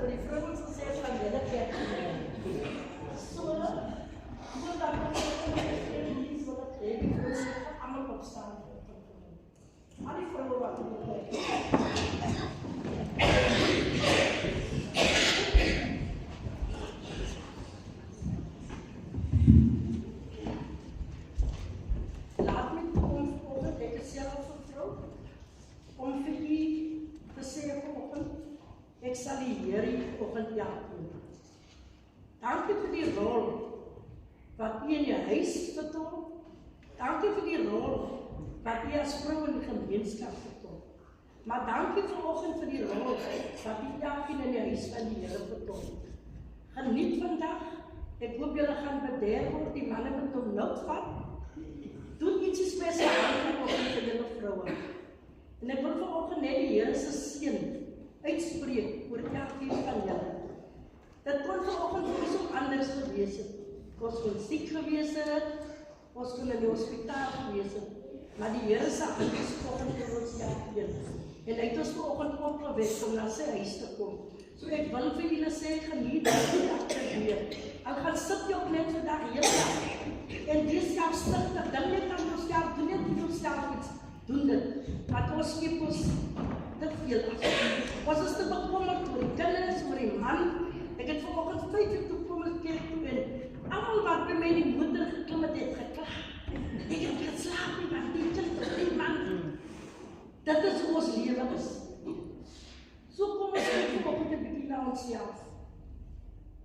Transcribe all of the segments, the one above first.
vir die vrouens gesê het van julle kerk. So, dat ons die wat ek die vrouens almal opstaan. Al die vrouwen wat laat met ons vanoggend, ek is self 'n vrou, om vir u te sê vanoggend, ek sal die Here vanoggend help doen. Dankie vir die rol wat u in die huis vertoon. Dankie vir die rol wat u as vrou in die gemeenskap vertoon. Maar dankie vanoggend vir die rol wat u elkeen in die huis van die Here vertoon. Geniet vandag. Ek hoop julle gaan bederf word, die manne moet hom nood vat. Doen iets spesiaal vanoggend vir julle vroue. En ek wil vanoggend net die Here se seën uitspreek oor elkeen van julle. Dit kon vanoggend vir ons ook anders gewees het. Ons kon siek gewees het, ons kon in die hospitaal gewees het, maar die Here se hand is vanoggend vir ons elkeen. En hy het ons vanoggend opgewek om na sy huis te kom. So ek wil vir julle sê, geniet die dag weer. Al gaan sit jy ook net vandag hele dag. En die selfstigtig, dan net aan jouself, doen net vir jouself iets. Doen dit. Want ons skep ons te veel af. Ons is te bekommerd oor die kinders, oor die man. Ek het vanoggend 5 uur toe kom ek kerk toe en almal wat by my die moeder geklim het geklag. Ek het geslaap nie, want die kind of die man. Dit is hoe ons lewe is. So kom ons kyk vanoggend 'n bietjie na onsself.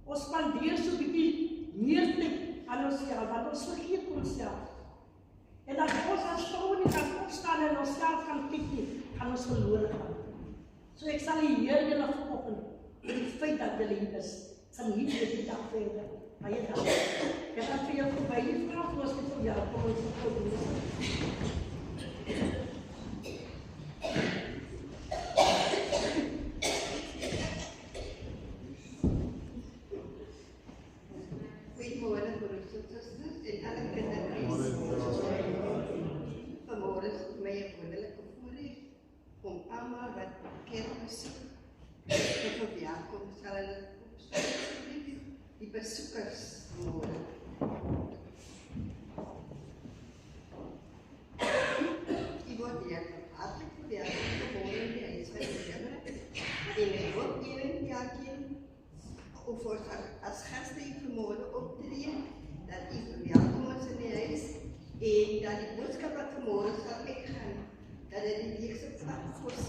Ons spandeer so 'n bietjie meer tyd aan onsself, want ons vergeet onsself. En as ons as vrouwen nie kan opstaan en onsself kan kyk nie, gaan ons verloren gaan. So ek sal die Here julle vanoggend vir die feit dat julle hier is. Geniet die dag verder. Baie dankie. Ek gaan vir jou verby die vraag was dit vir jou kom ons doen. Goeiemôre broers en susters en alle kinders. Vanmôre is vir my 'n wonderlike voorreg om almal wat kerk besoek te verwelkom. Sal hulle opstaan die besoekers môre. Die word hier hartlik verwelkom môre in die huis van die Here. En ek hoop julle elkeen of ons as gaste hier vanmôre optree, dat u verwelkom is in die huis en dat die boodskap wat vanmôre sal uitgaan, dat dit die weekse padkos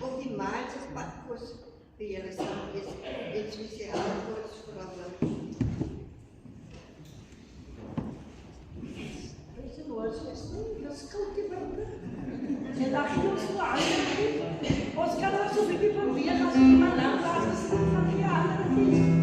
of die maand se padkos vir julle sal wees en spesiaal vir ons vroue. Weet je wat ze is? Dat is koud die broeken. En dat je ons zo aangeeft. Ons kan dat zo'n beetje proberen als iemand aanvraagt, dan zit van die andere niet.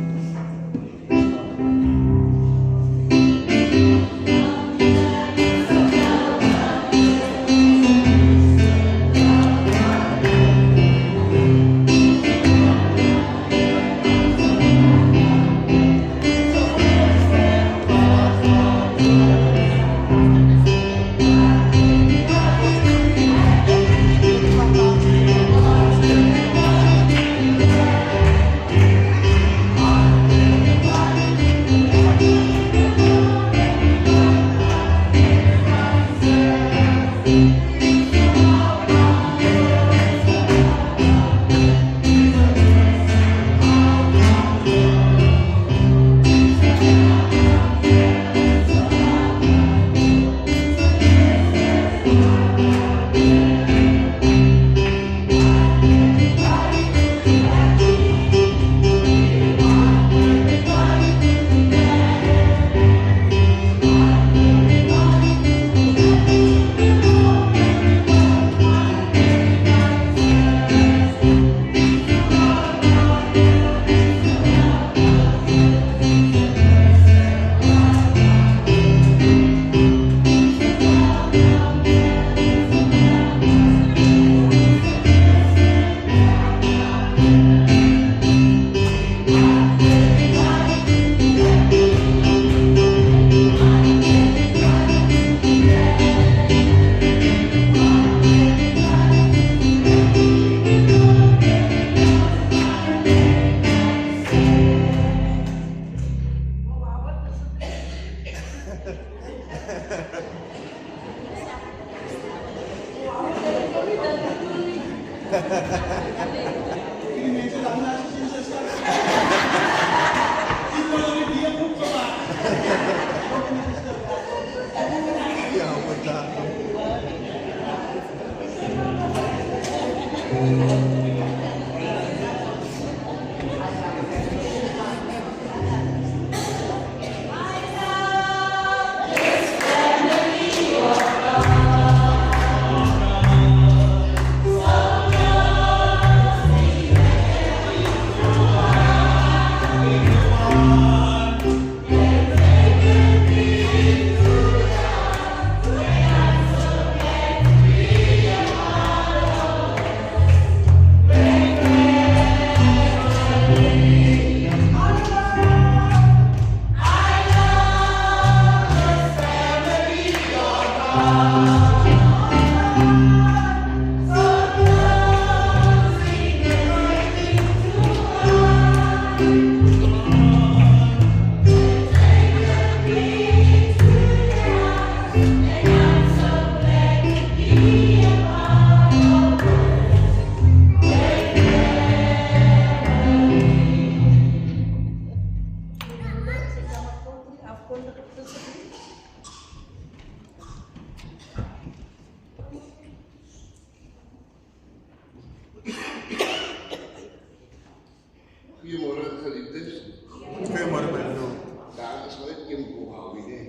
Goeiemorgen geliefdes. Goeiemorgen Brando. Daar is wel een boel nee.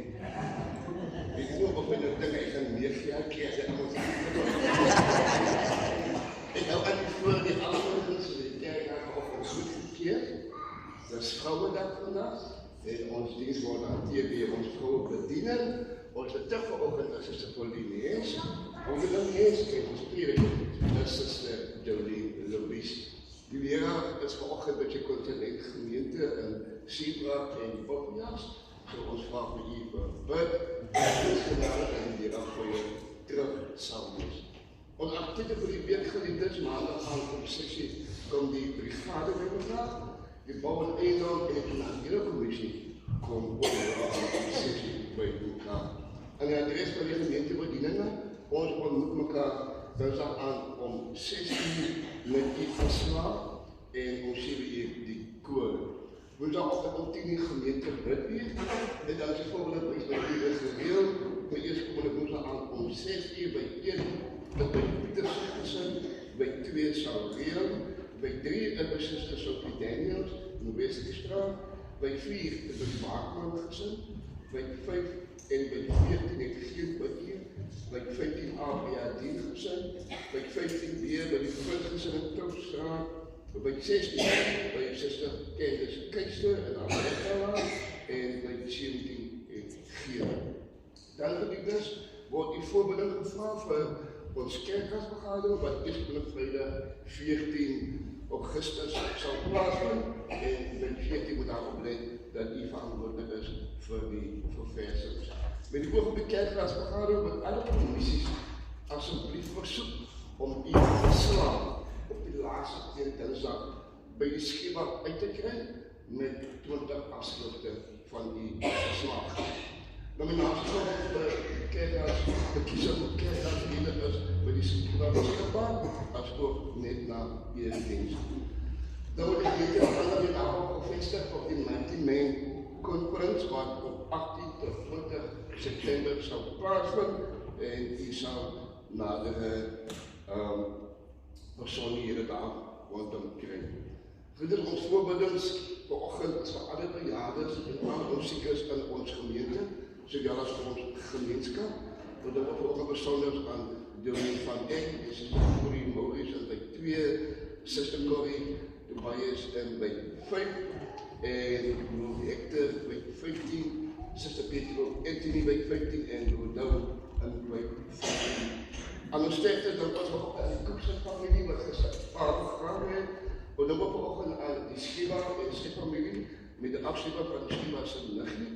Ik weet niet of ik nou denk, ik ga meer keer zeggen. Ik hou aan die voor die allemorgens, die kerkdagen op ons goed gekeerd. Dat is Vrouwendag vandaag. En ons dienst wordt hanteerd weer ons vrouwen bedienen. Onze vanochtend is zuster Pauline Hees. Onze Hees en ons prediker is zuster Jolene Louise. Die leraar is vanochtend dat je continent gemeente in Seebrak en Bokjas. So ons vraag vir u vir bid, genade en die leraar voor je terug sal wees. Ons actieve vir die week geliefdes, maandag aan om 6 kom die brigade by mekaar. Die bouw en eiendom en die financiële commissie kom ook om 6 by mekaar. En die adres van die gemeentebedieningen, ons ontmoet mekaar dinsdag aan om 6 met die verslag en om 7 die koor. Woensdag op 10 gemeente bid weer en dan is die volgende prijs by die gereel. Maar eerst komende woensdag aan om 6 by 1 dat by Pieter Sigtesin, by 2 sal reel, by 3 by Sister Sophie Daniels in die Weststraat, by 4 by die Baakman gesin, by 5 en by 14 ek geen bid hier, by 15a by Adien gesin, by 15b by die Vriend gesin in Toupstraat, by 16 by Sister Candice Keister in Albertawa en by 17 en Geer. Dan geliefdes, word die voorbeeld gevra vir ons kerkrasvergadering wat eerstkomende Vrydag 14 Augustus sal plaasvind en met 14 moet daarop let dat u verantwoordelik is vir die verversings. Met die oog op die kerkrasvergadering met alle commissies asseblief versoek om u verslag op die laaste dinsdag by die schema uit te kry met 20 afskrifte van die verslag. Nominatie van de kerkraad, de kiezer van de kerkraad leden is bij die schema beschikbaar, als ook net na eerdienst. Dan wordt het weten dat alle weer daarop gevestigd op die 19 mei conference, wat op 18 tot 20 september zal plaatsvinden en die zal nadere personen daar rondom krijgen. Verder ons voorbeeldings vanochtend is voor alle bejaardes en alle onziekers in ons gemeente, zowel als voor ons gemeenschap. Want dan wordt ook bijzonder aan Jolene van Dijk, Sister Corrie Maurice en bij 2, Sister Corrie erbij is en bij 5 en Louis Hector bij 15, Sister Petro Anthony bij 15 en Rodou en bij 15. Aan ons sterkte dan was ook aan die Koekse familie wat gezegd gegaan heeft. En dan wordt vanochtend aan die Schema en Schip-familie met de afschrijver van de Schema zijn nichtje.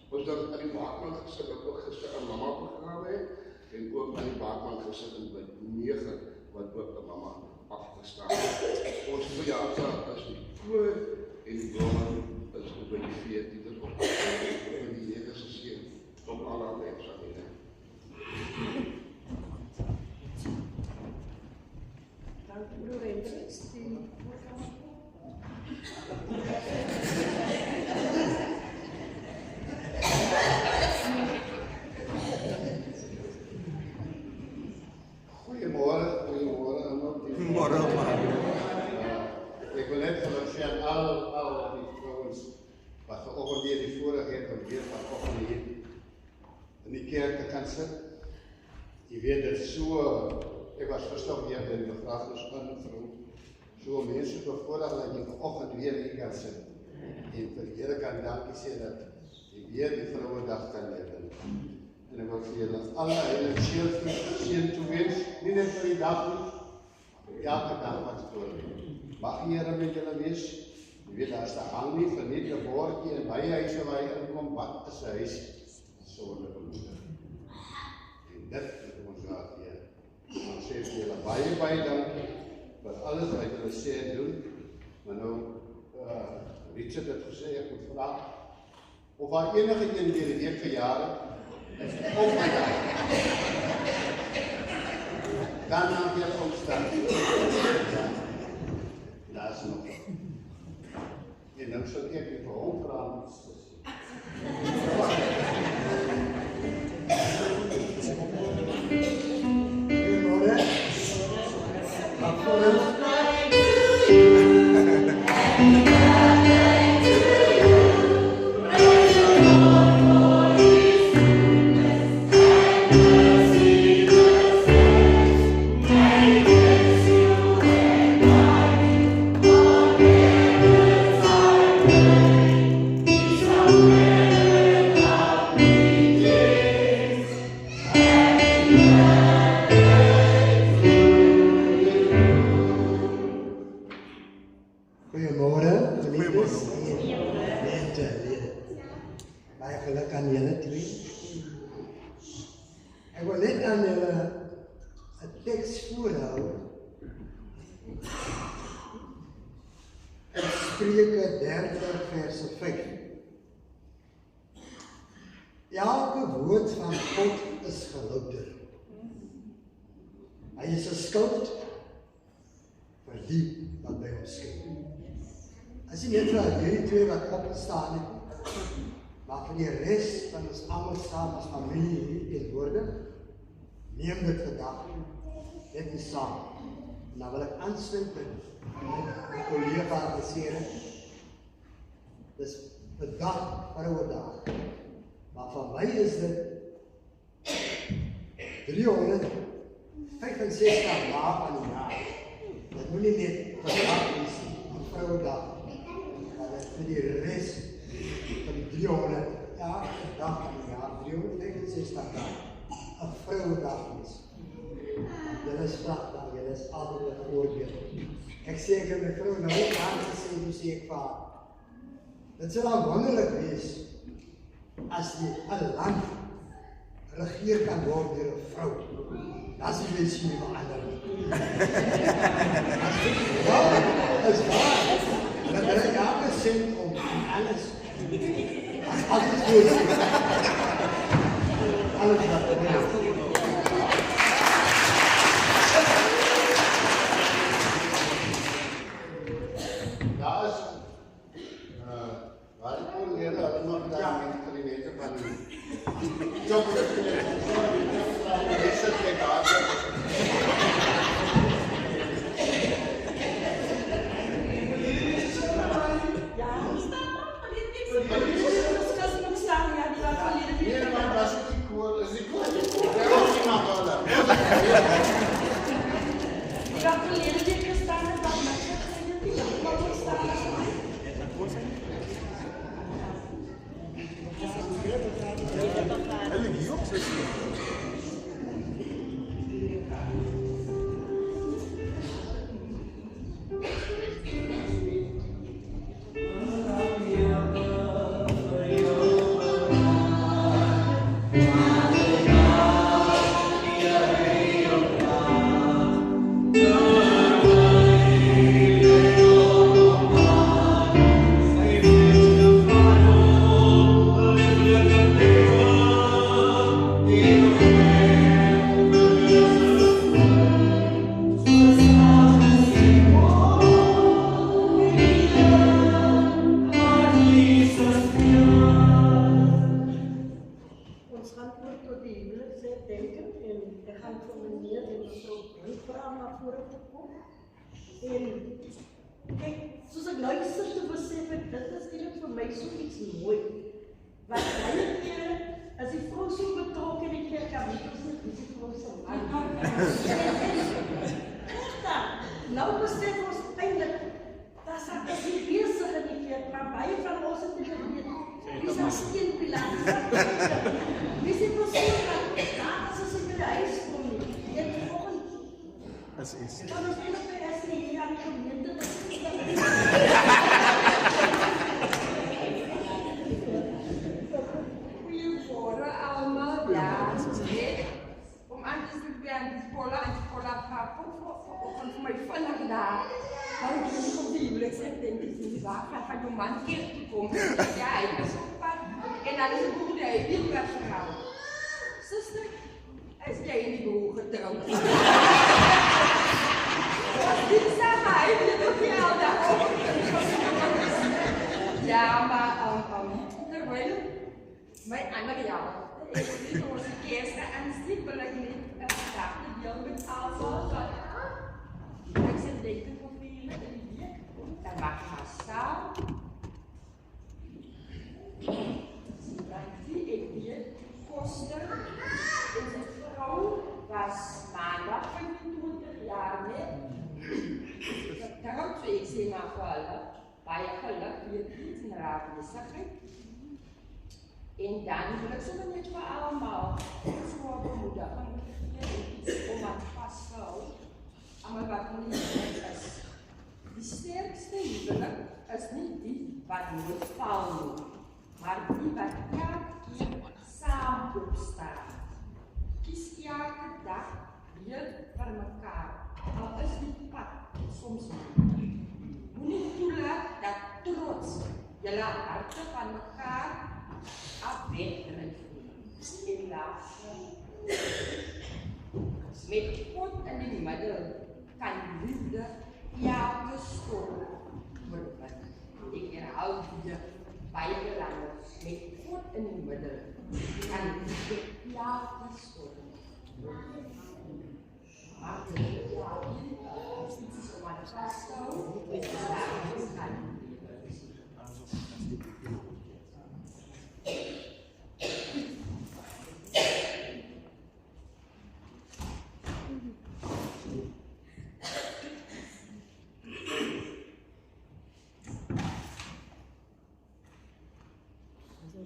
Was dan aan die Baakman gezet wat ook gisteren aan mama begraven heeft. En ook aan die Baakman gezet en bij 9 wat ook aan mama afgestaan heeft. Ons verjaardag is die voor en die bloemen is ook bij die 14. Dus ook en die Heer is gezien op alle werkzaamheden. Dank u, broer Hendricks. Goedemorgen allemaal. Goedemorgen. Ik wil net van alle die vrouwen wat vanochtend weer die voorrecht om weer vanochtend hier in die kerk te gaan zitten. Je weet dat ik was gisteren weer bij de begrafenis van een vrouw. Zo mensen bevoorrecht dat je vanochtend weer hier kan zitten. En voor de Heer kan danken zeggen dat je weer die vrouwendag kan hebben. En ik wil voor jullie alle hele ziel toewensen, niet net voor die dag niet, elke dag wat voor. Mag hier met jullie wees, je weet als de hang niet van niet de woordje en bijhuizen waar je inkomt, wat is huis? Zonder moeder. En dat is ons raad hier. Dan zeg ik jullie bij danken, wat alles wat jullie zeggen doen, maar nou, Richard het gezegd, ik moet vragen, of waar enige in die week verjaren, op mijn dag. Dan nam je opstaan. Dat is nog. En dan zal ik je voor omvragen. Goedemorgen. Goeiemôre, geliefdes en mentelede. Baie geluk aan julle twee. Ek wil net aan julle 'n teks voorhou. Spreuke 30 vers 5. Elke woord van God is gelouter. Hy is 'n skild vir die wat by hom skuil. As jy net vir hierdie twee wat opgestaan het, maar vir die res van ons almal saam as familie hier teenwoordig, neem dit vandag net die saam. En dan wil ek aansluit met my kollega gesê het, dis vandag Vrouedag. Maar van my is dit 365 dae van die jaar. Dit moet nie net vandag wees nie, maar Vrouedag. Maar dit vir die res van die 300, elke dag van die jaar, 365 dae, 'n Vrouedag is. Julle is pragtig, julle is altyd 'n voorbeeld. Ek sê ek het my vrou nou ook aangesê, hoe sê ek vir haar, dit sal dan wonderlik wees, as die 'n land regeer kan word deur 'n vrou, dan sien jy nie verander nie. Ja, is waar. Dat er elke cent om alles. As alles goed. Alles wat er is. Daar is waar ik kon leren dat ik nog daar met die mensen van job is het lekker. Nee, maar was het niet cool? Is het cool? Ja, was niet maar wel. Nou besef ons eintlik dat dit nie besig in die kerk, maar baie van ons het nie geweet. Dis 'n steenpilaar. Dis nie presies wat as ons in die huis kom nie. Dit volgens As is. dan ons net by as nie aan die gemeente Goeiemôre almal. Ja, net om aan te sluit by aan die skool en van my vinnig daar. Maar ek het kom die huwelik sê, denk ek, die waar van jou man kerk toe kom. Ja, hy is op pad. En dan is het goed, hy het niet weggegaan. Sister, is jy in die broer getrouwd? Dit sê my, dit is nie al daar. Ja, maar, terwijl, my ander jaar, ek het nie ons kerste aansien, wil ek nie, ek dacht nie deel met almal, ek sê denken vir vele in die week, dan maak ek maar staan. Dan zie ek weer koster en die vrou was maandag 25 jaar net. Getrouwd, so ek sê maar vir hulle, baie geluk, weet iets en raak besigheid. En dan wil ek sommer net vir almal so 'n bemoediging gee om aan vas te hou. Almal wat nie is Die sterkste huwelik is nie die wat moet val nie, maar die wat elke keer saam opstaan. Kies elke dag weer vir mekaar, al is die pad soms moeilik. Moenie toelaat dat trots julle harte van mekaar afwegdryf nie. En laaste, met God in die middel kan liefde elke storm oorwin. Ek herhaal weer baie belangrik, met God in die middel kan liefde elke storm oorwin. Maar dit is iets wat vasthou met die laaste kan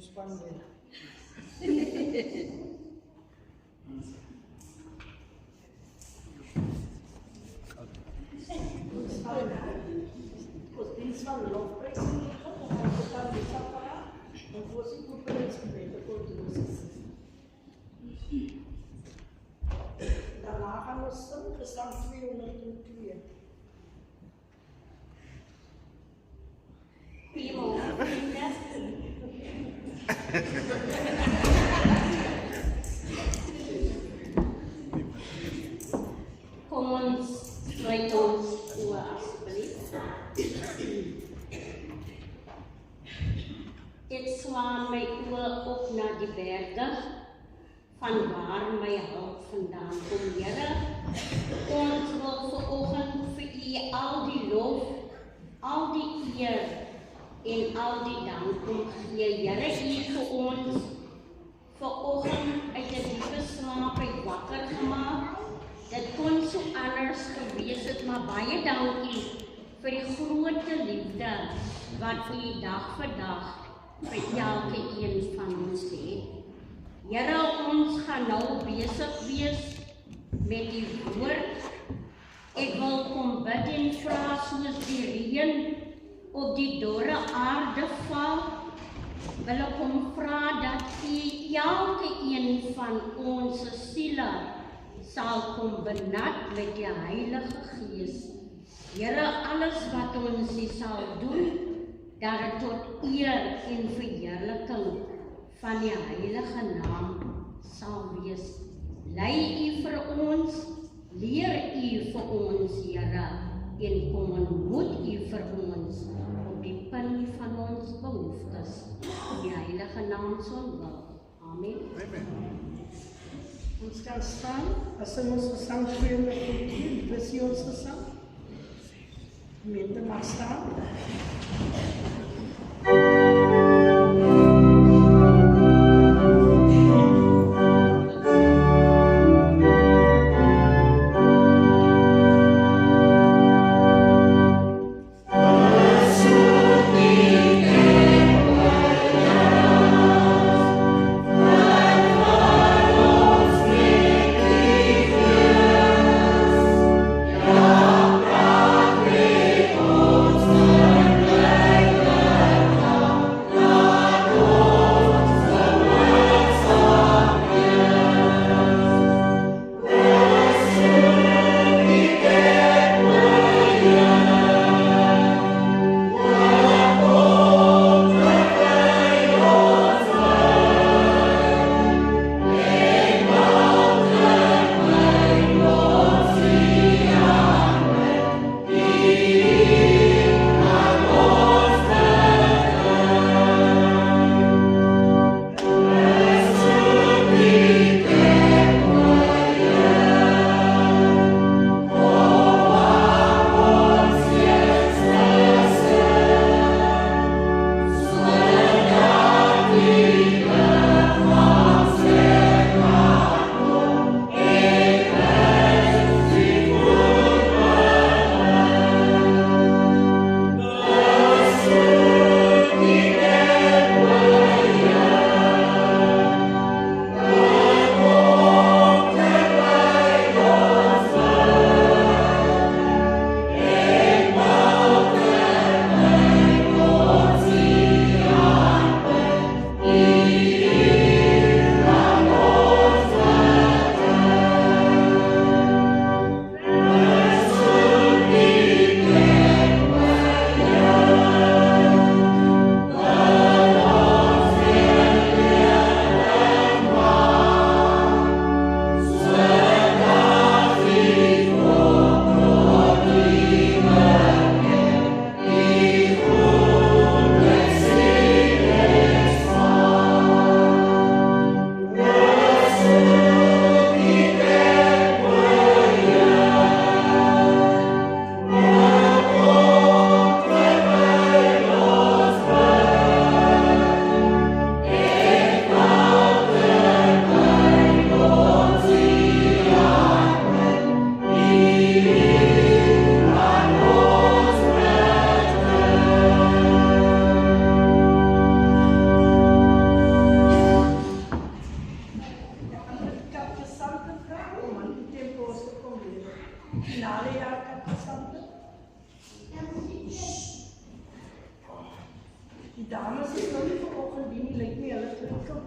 Spannend. Dies van lofprys en dan staan die sapara en voorsien goed bereid gebeten voor de daarna gaan we stemmen, we staan 202. Kom ons sluit ons oë asseblief. Ek slaan my oë op na die berge, vanwaar my hulp vandaan kom, Here. Ons wil vanoggend vir U al die lof, al die eer en al die dank kom gee. Here, U vir ons vanoggend uit 'n diepe slaap uit wakker gemaak. Dit kon so anders gewees het, maar baie dankie vir die groot liefde wat U dag vir dag vir elke een van ons het. Here, ons gaan nou besig wees met die woord. Ek wil kom bid en vra soos die reën op die dorre aarde val, wil ek kom vra dat U elke een van ons siele sal kom benat met die Heilige Gees. Here, alles wat ons sal doen, dat het tot eer en verheerliking van die Heilige Naam sal wees. Lei U vir ons, leer U vir ons, Here, en kom ontmoet U vir ons op die punt van ons behoeftes. In die Heilige Naam son wil. Amen. Ons kan staan, as ons gesang 203, dis hier ons gesang. Gemeente mag staan. Ons Die dames is nou nie vanoggend die nie, lyk nie hulle terugkom.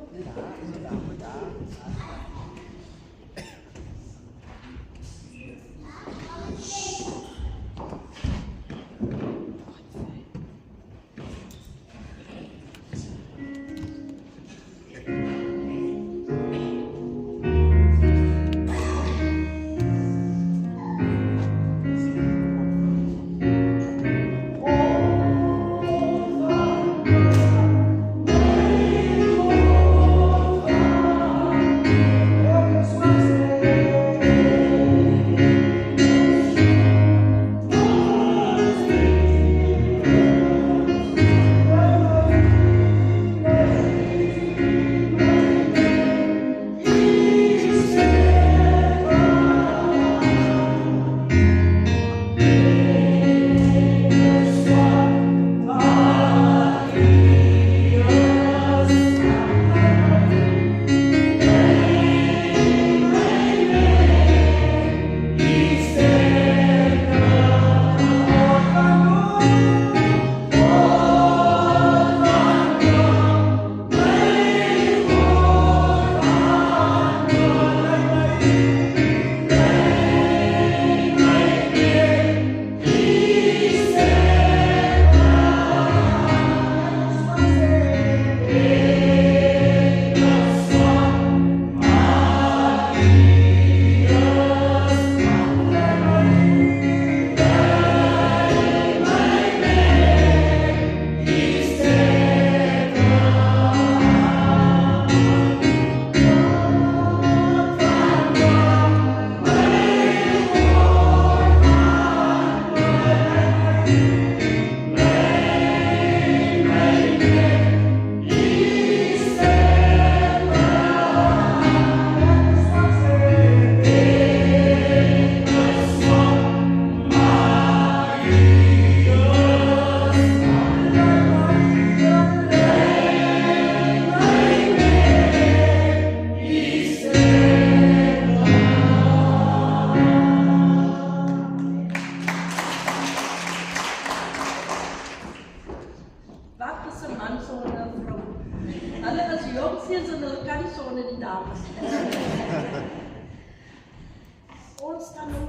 Ons kan nou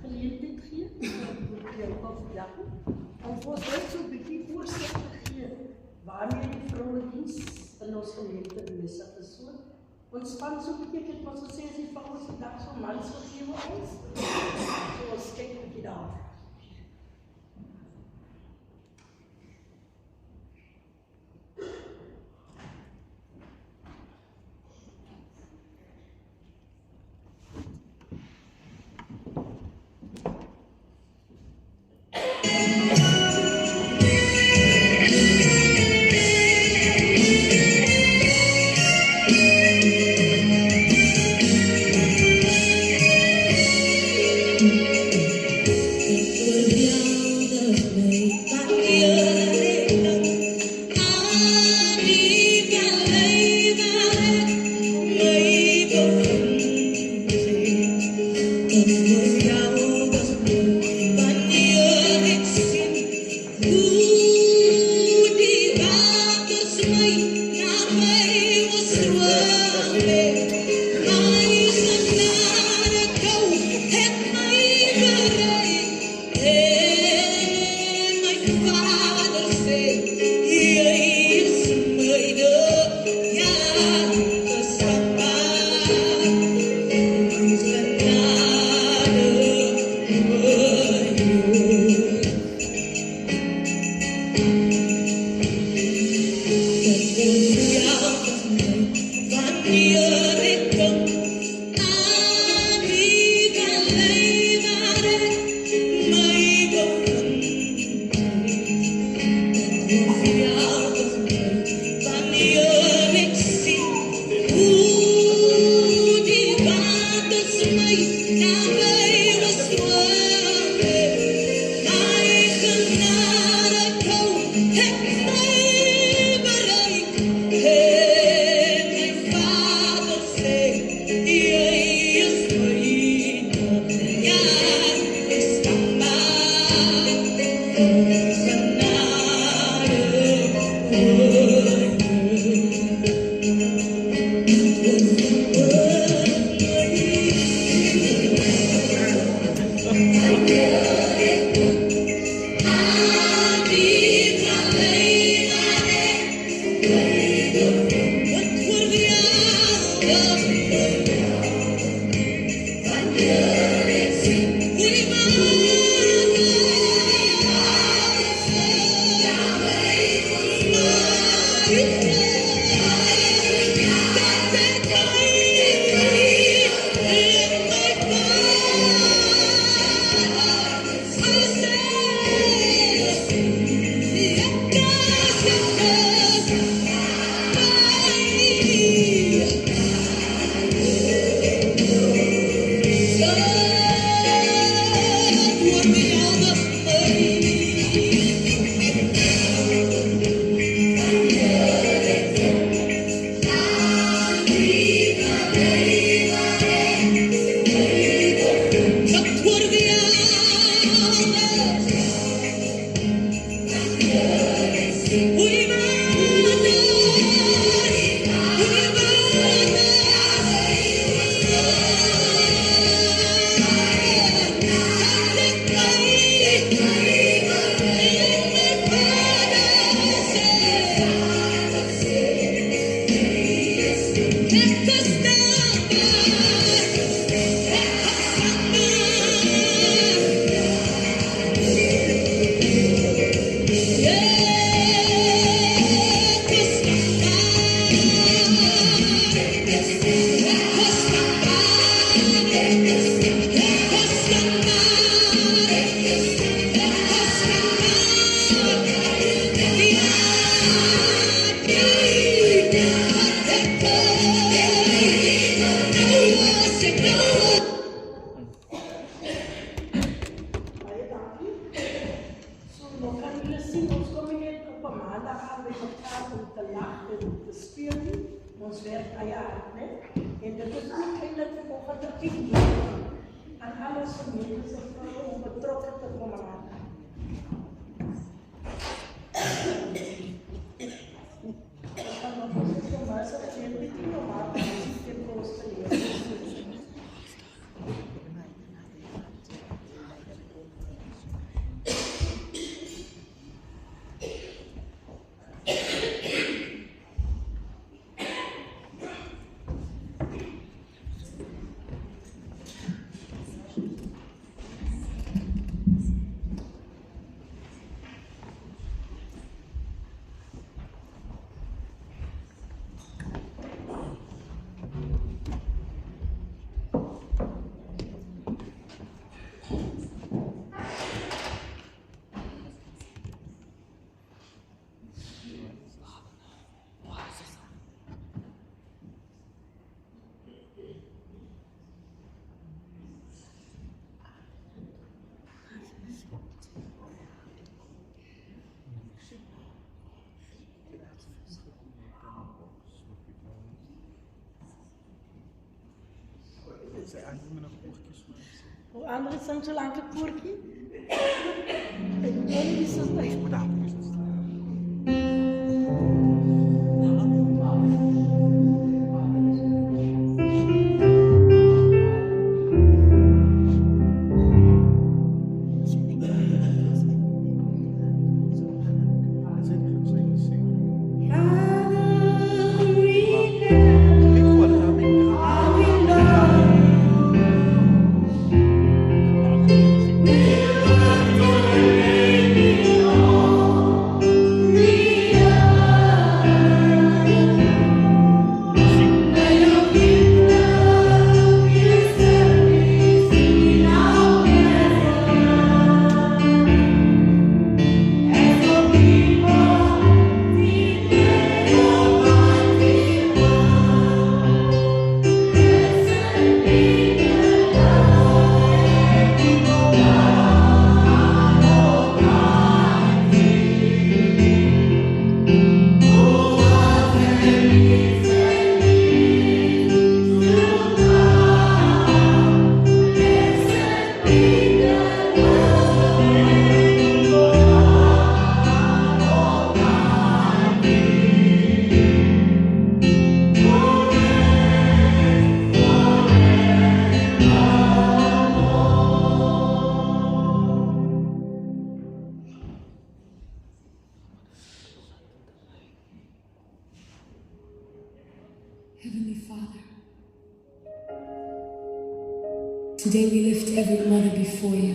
geleentheid gee om jou afjakken. Om ons net so 'n bietjie voorstel te gee waarmee die vrouediens in ons gemeente besig is. Ons span so 'n bietjie, ek het mos gesê as die vrouens vandag so mans gegee ons. So ons kyk 'n bietjie daar. Hey! Baie dankie. So, nou kan julle sien, ons kom nie net op 'n maandag aan by mekaar om te lag en te speel nie. Ons werk eie hard, né? En dit is ook eintlik vanoggend 'n teamwork aan alle gemeentes en vroue om betrokke te kom raak. Ek kan nog nie so maar sê dat jy dit nie normaal kan sien te poste nie. O andere são so lank koortjie. Ek weet nie so styf. Heavenly Father, today we lift every mother before you.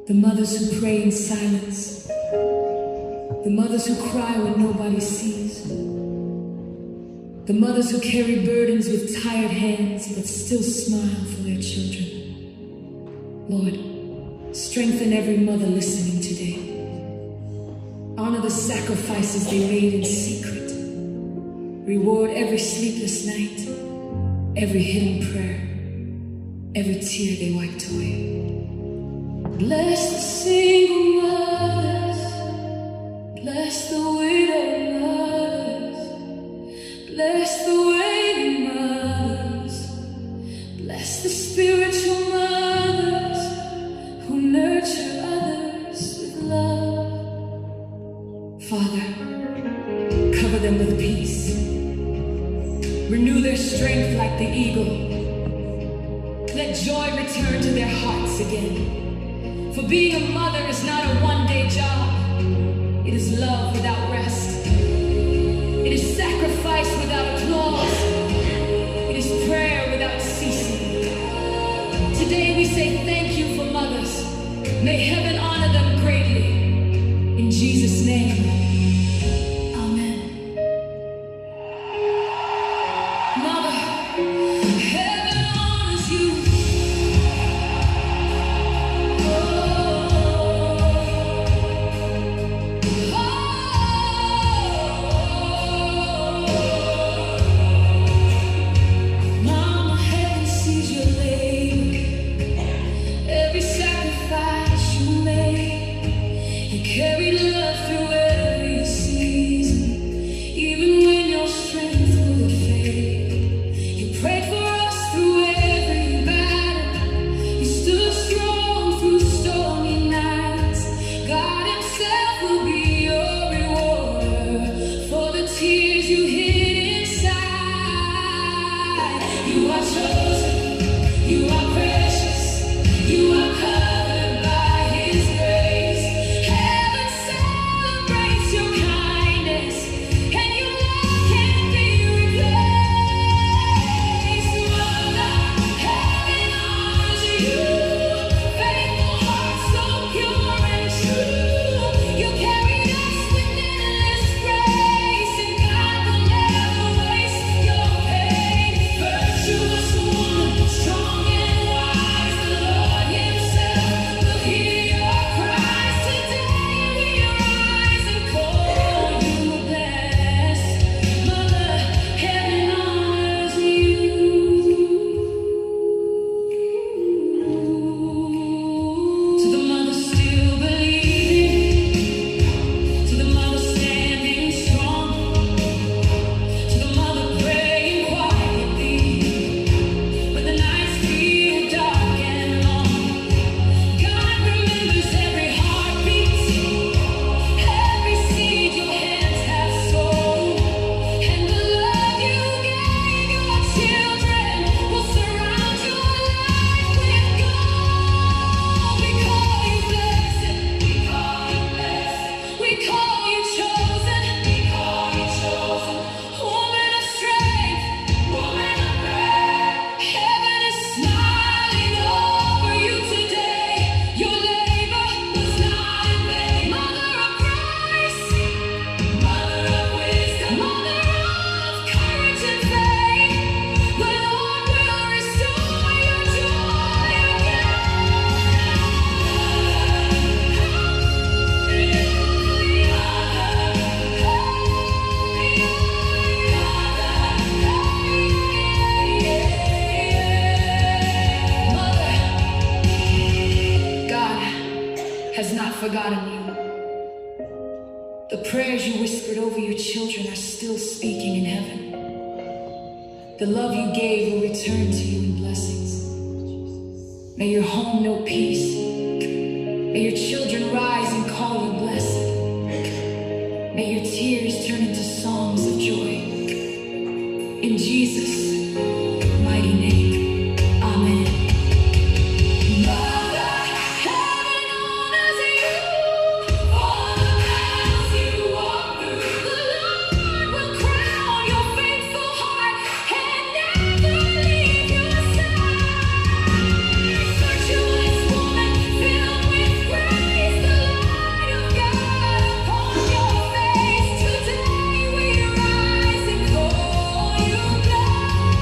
The mothers who pray in silence, the mothers who cry when nobody sees, the mothers who carry burdens with tired hands but still smile for their children. Lord, strengthen every mother listening today. Honor the sacrifices they made in secret. Reward every sleepless night, every hidden prayer, every tear they wiped away. Bless the single mothers, bless the widow mothers, bless the waiting mothers, bless the spiritual mothers who nurture others with love. Father, cover them with peace. Renew their strength like the eagle. Let joy return to their hearts again. For being a mother is not a one-day job. It is love without rest. It is sacrifice without applause. It is prayer without ceasing. Today we say thank you for mothers. May heaven honor them greatly. In Jesus' name, amen. Mother, heaven honors you. Mama, heaven sees your labor, every sacrifice you made. You carried love through every season, even when your strength would fade. You prayed for us through every battle. You stood strong through stormy nights. God Himself will be your rewarder for the tears you hid inside. You are chosen, you are precious, you are covered by His grace. Heaven celebrates your kindness, and your love can't be replaced. Mother, heaven honors you. Faithful hearts so pure and true. You carried us with endless grace, and God will never waste your pain. Virtuous woman, strong and wise, the Lord Himself will hear your cries. Today we rise and call you blessed. Mother, heaven honors you. To the mother still believing, to the mother standing strong, to the mother praying quietly when the nights feel dark and long. God remembers every heartbeat, every seed your hands have sown, and the love you gave your children will surround your life with gold. We call you blessed, we call you blessed, we call you chosen, we call you chosen. Woman of strength, woman of prayer, heaven is smiling over you today. Your labor was not in vain. Mother of grace, mother of wisdom, mother of courage and faith. The Lord will restore your joy again. Mother, God has not forgotten you. The prayers you whispered over your children are still speaking in heaven. The love you gave will return to you in blessings. May your home know peace. May your children rise and call you blessed. May your tears turn into songs of joy. In Jesus' mighty name, amen. Mother, heaven honors you for the battles you walk through. The Lord will crown your faithful heart and never leave your side. Virtuous woman, filled with grace, the light of God upon your face. Today we rise and call you blessed.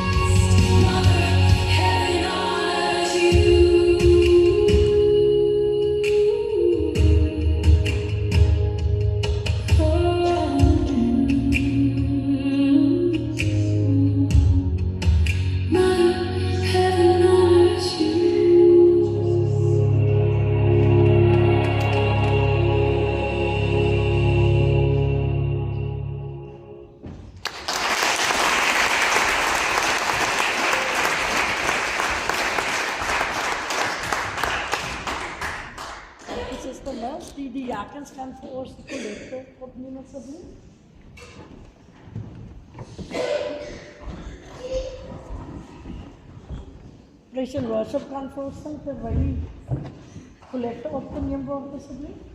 opneem asseblief. Praise and worship kan voorstel terwyl die kollekte opgeneem word asseblief.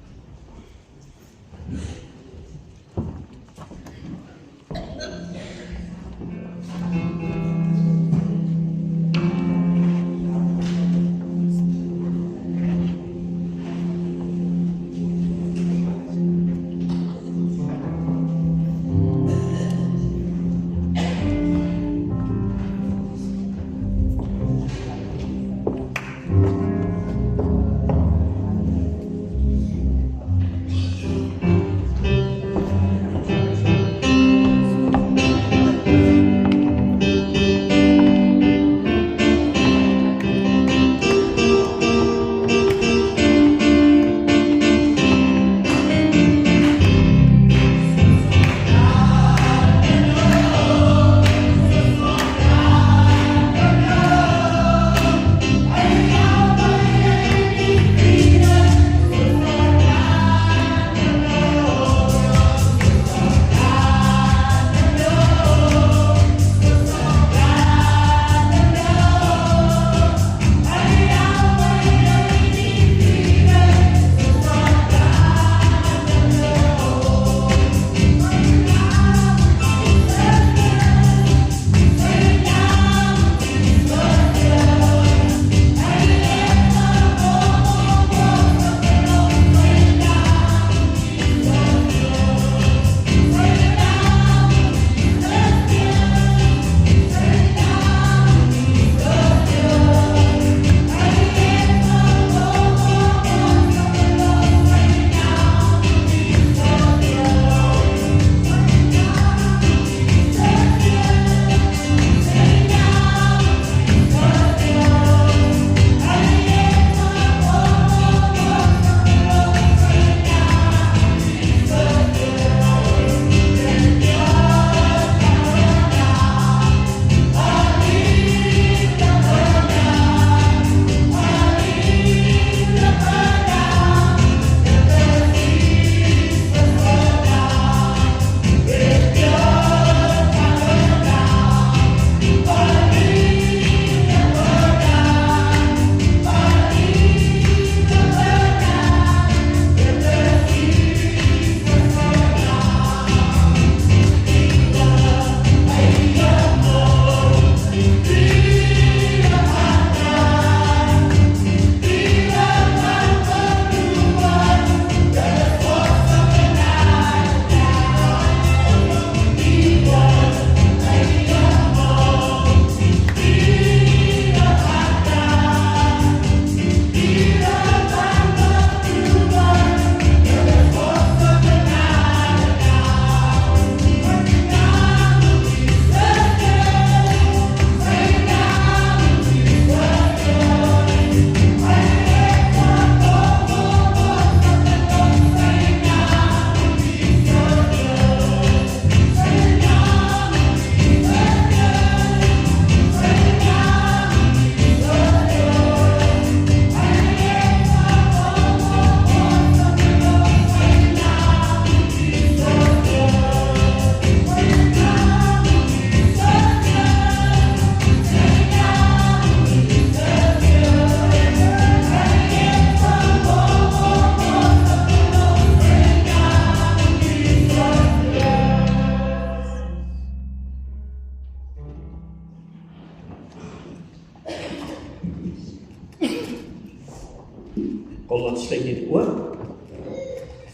Kom ons sluit dit oop.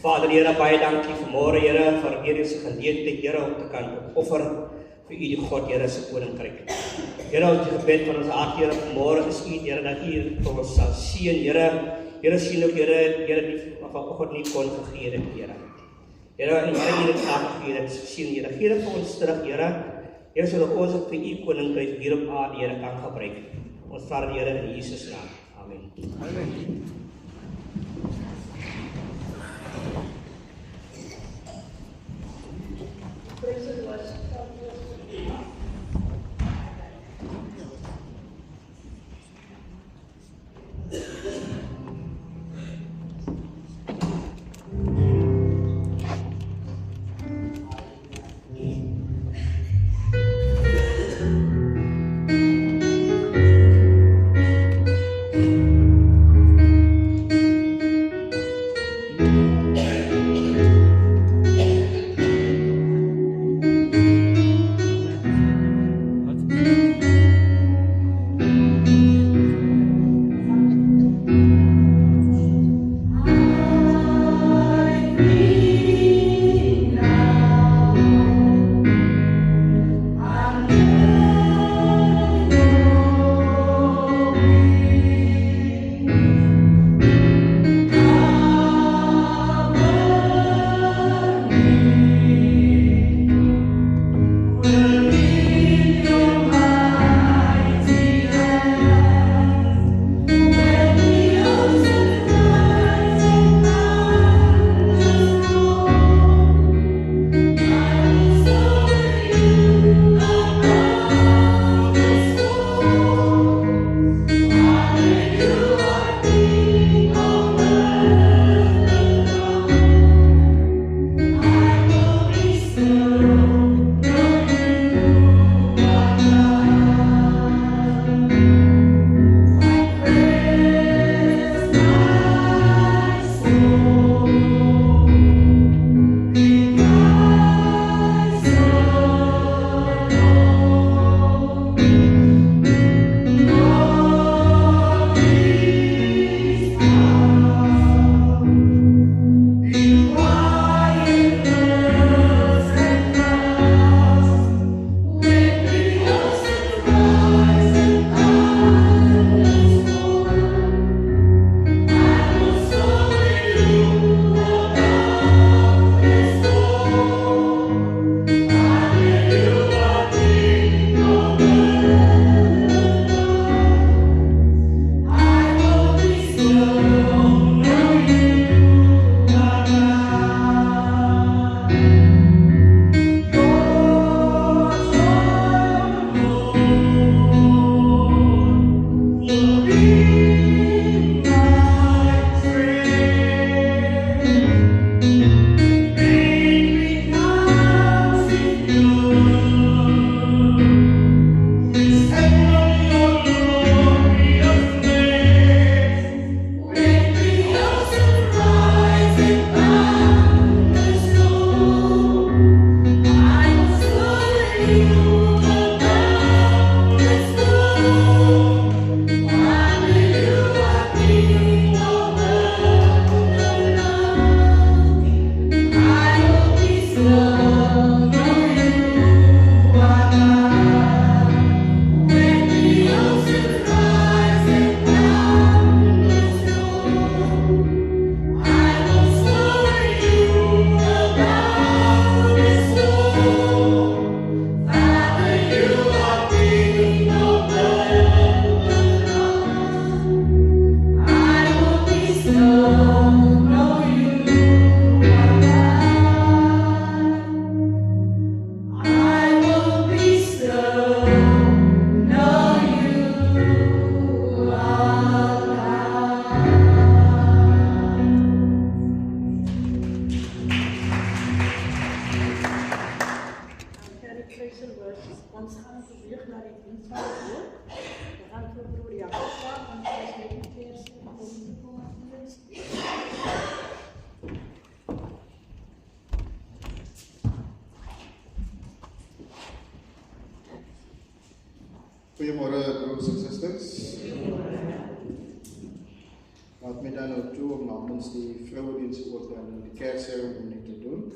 Vader Here, baie dankie vanmôre Here vir hierdie geleentheid Here om te kan offer vir U die God Here se koninkryk. Here, ons gebed van ons hart Here vanmôre is U Here dat U vir ons sal seën Here. Here sien ook Here die vanoggend nie kon gegee het Here. Here, en Here dit graag gegee het sien Here. Gee vir ons terug Here. Here sodat ons ook vir U koninkryk hier op aarde Here kan gebruik. Ons vra dit Here in Jesus naam. Amen. Amen. Praise the Lord. Ons gaan beweeg naar die dienst van het woord. We gaan voor broer Jacob vragen, want hij is met die vers om te komen dienst. Goedemorgen broers en zusters. Laat mij dan ook toe om namens die vrouwendienst ook dan de kerkceremonie te doen.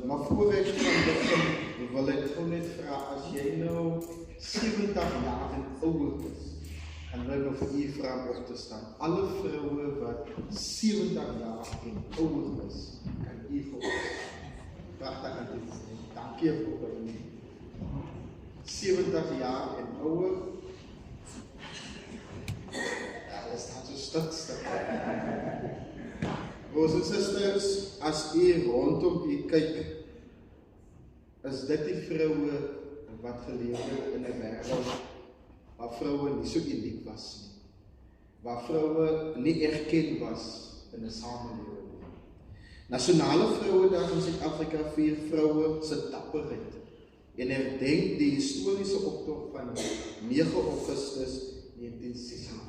Maar voor ik van begin wil ik gewoon net vragen, als jij nou 70 jaar en ouder is, en wil ik nog voor u vragen op te staan. Alle vrouwen wat 70 jaar en ouder is, kan u gewoon prachtig aan dit. Dank je voor dat. 70 jaar en ouder. Ja, dat staat zo stuk. Broers en zusters, als u rondom u kijkt, is dit die vrouwen wat geleefd het in een wereld waar vrouwen niet zo uniek was, waar vrouwen niet erkend was in de samenleving. Nationale Vrouwendag in Zuid-Afrika viert vrouwen zijn dapperheid en herdenkt de historische optocht van 9 augustus 1956.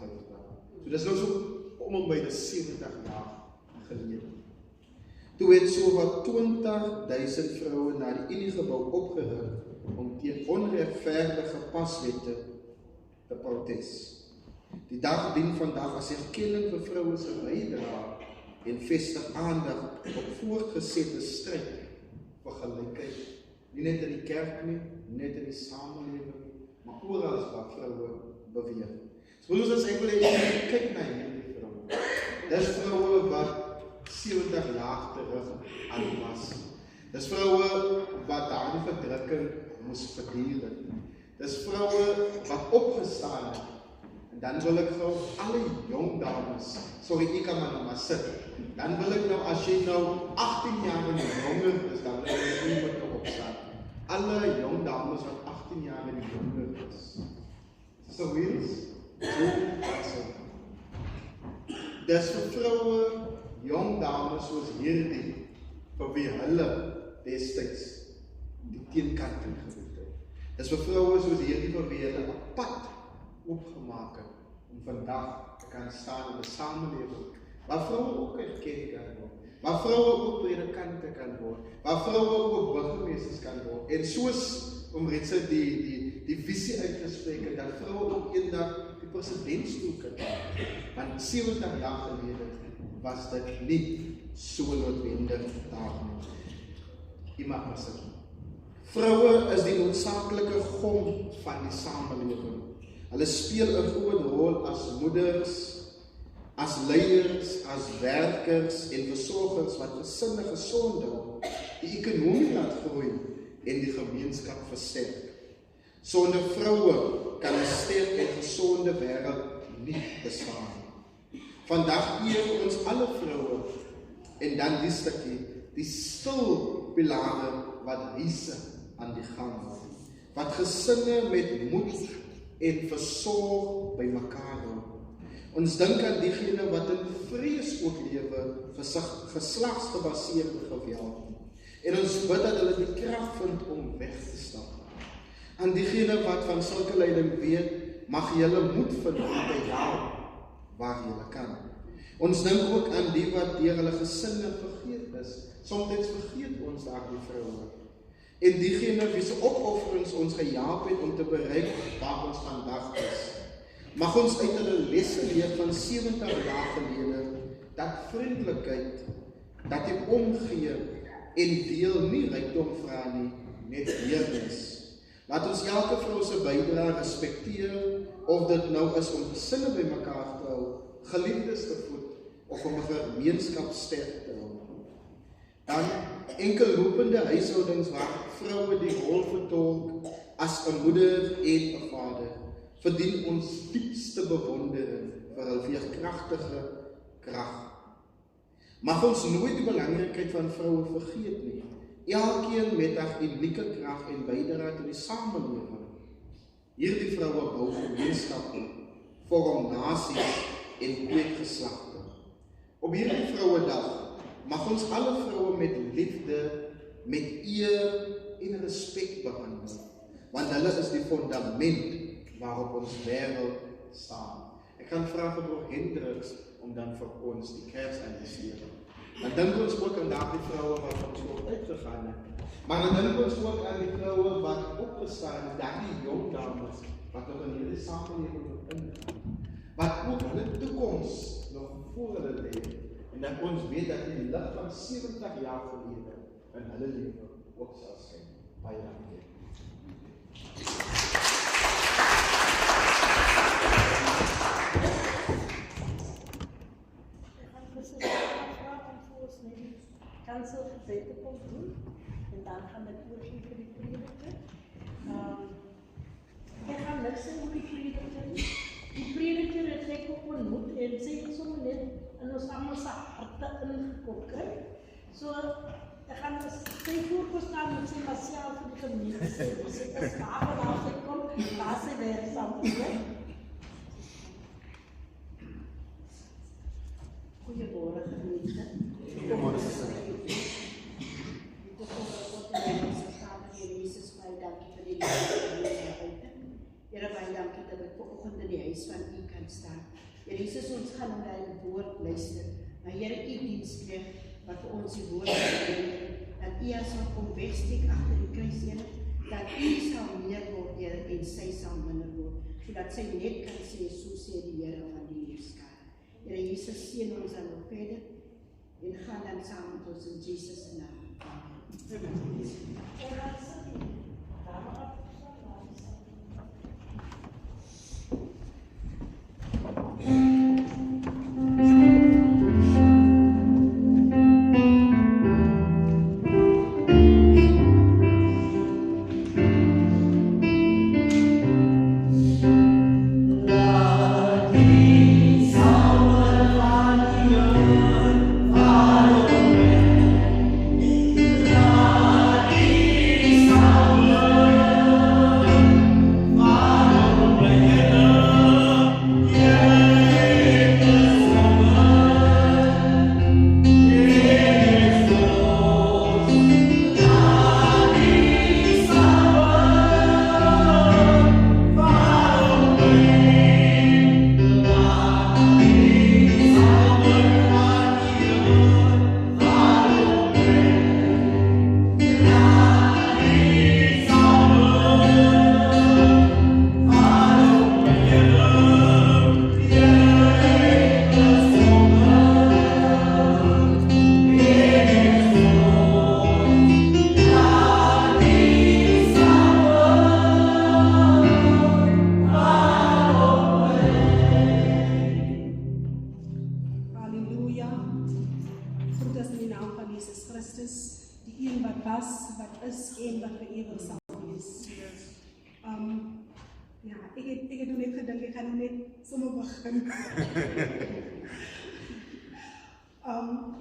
So, dat is nou zo om en bij de 70 jaar geleden. Toen werd zo wat 20.000 vrouwen naar die Uniegebouw opgerukt om tegen onrechtvaardige paswetten te protest. Die dag dient vandaag als erkenning voor vrouwen zijn bijdrage en vestigt aandacht op voortgezette strijd voor gelijkheid. Niet net in die kerk, niet net in die samenleving, maar overal waar vrouwen bewegen. Dus dat is eigenlijk kijk naar hierdie vrouwen. Dat is vrouwen wat 70 jaar terug aan was. Dat is vrouwen wat daar die verdrukking moest verdelen. Dat is vrouwen wat opgestaan het. En dan wil ik nou alle jong dames, sorry ik kan maar zitten. Dan wil ik nou als je nou 18 jaar en jonger is, dan wil ik niet meer opstaan. Alle jong dames wat 18 jaar en jonger is. Zo is zo. Dat is voor vrouwen, jong dames zoals hierdie, voor wie hulle destijds die teenkanting gevoeld het. Dat is voor vrouwen zoals hierdie, voor wie hulle een pad opgemaakt om vandaag te kan staan in de samenleving, waar vrouwen ook erkend kan worden, waar vrouwen ook predikanten kan worden, waar vrouwen ook burgemeesters kan worden. En soos om reeds die visie uitgespreken dat vrouwen ook eendag die presidentstoel kan hebben. Want 70 jaar geleden was dit niet zo noodwendig daarom. Je mag maar zeggen. Vrouwen is die noodzakelijke grond van die samenleving. Hulle speel een grote rol als moeders, als leiders, als werkers en verzorgers wat gesinne gezond hou, die economie laat groeien en die gemeenschap versterkt. Zonder vrouwen kan een sterk en gezonde wereld niet bestaan. Vandaag eren ons alle vrouwen en dan die stukje, die stilpilaren wat huise aan die gang hou, wat gesinne met moed en verzorg bij mekaar hou. Ons dink aan diegene wat in vrees ook lewe vir geslagsgebaseerde geweld. En ons bid dat hulle die krag vind om weg te stap. Aan diegene wat van sulke lyding weet, mag julle moed vind om te help waar julle kan. Ons dink ook aan die wat deur hulle gesinne vergeet is. Soms vergeet ons daar die vroue. En diegene wie se opofferings ons gehelp het om te bereik waar ons vandag is. Mag ons uit hulle lesse leer van 70 jaar gelede, dat vriendelikheid, dat die omgee en deel nie rykdom vra nie, net deernis. Laat ons elke vrou se bydrae respekteer, of dit nou is om gesinne by mekaar te hou, geliefdes te voed, of om 'n gemeenskap sterk te hou. Dan enkel lopende huishoudings waar vroue die rol vertolk as 'n moeder en 'n vader, verdien ons diepste bewondering vir hul veerkragtige krag. Mag ons nooit die belangrikheid van vroue vergeet nie. Elkeen met 'n unieke krag en bydrae tot die samelewing. Hierdie vroue bou gemeenskappe, vorm nasies en kweek geslagte. Op hierdie Vrouedag mag ons alle vroue met liefde, met eer en respek behandel. want hulle is die fundament waarop ons wêreld staan. Ek gaan vra vir Broer Hendriks om dan vir ons die kers aan te stuur. Dan dink ons ook aan daardie vroue wat ons ook uitgegaan het. Maar dan dink ons ook aan die vroue wat opgestaan het, daardie jong dames wat nog in hierdie samelewing ingaan. Wat ook hulle toekoms nog voor hulle lê. En dat ons weet dat die lig van 70 jaar gelede in hulle lewe ook sal skyn. Baie dankie. Kansel gebed te kom doen en dan gaan ek oorgee vir die prediker. Ek gaan niks sê oor die prediker nie. Die prediker het ek ook ontmoet en sy het sommer net in ons almal se harte ingekom kry. So ek gaan sy voorstaan met sy Marcel vir die gemeente sê. Sy is waar sy kom, waar sy werksaam is. Goeiemôre gemeente. Goeiemôre suster. Here, baie dankie dat ek vanoggend in die huis van U kan staan. Here Jesus, ons gaan na U woord luister. Maar Here, U diensknegt wat vir ons die woord bring, dat U as wat kom wegsteek agter die kruis, Here, dat U sal meer word, Here, en sy sal minder word, sodat sy net kan sê, so sê die Here van die Heerskare. Here Jesus, seën ons dan nog verder en gaan dan saam met ons in Jesus se naam.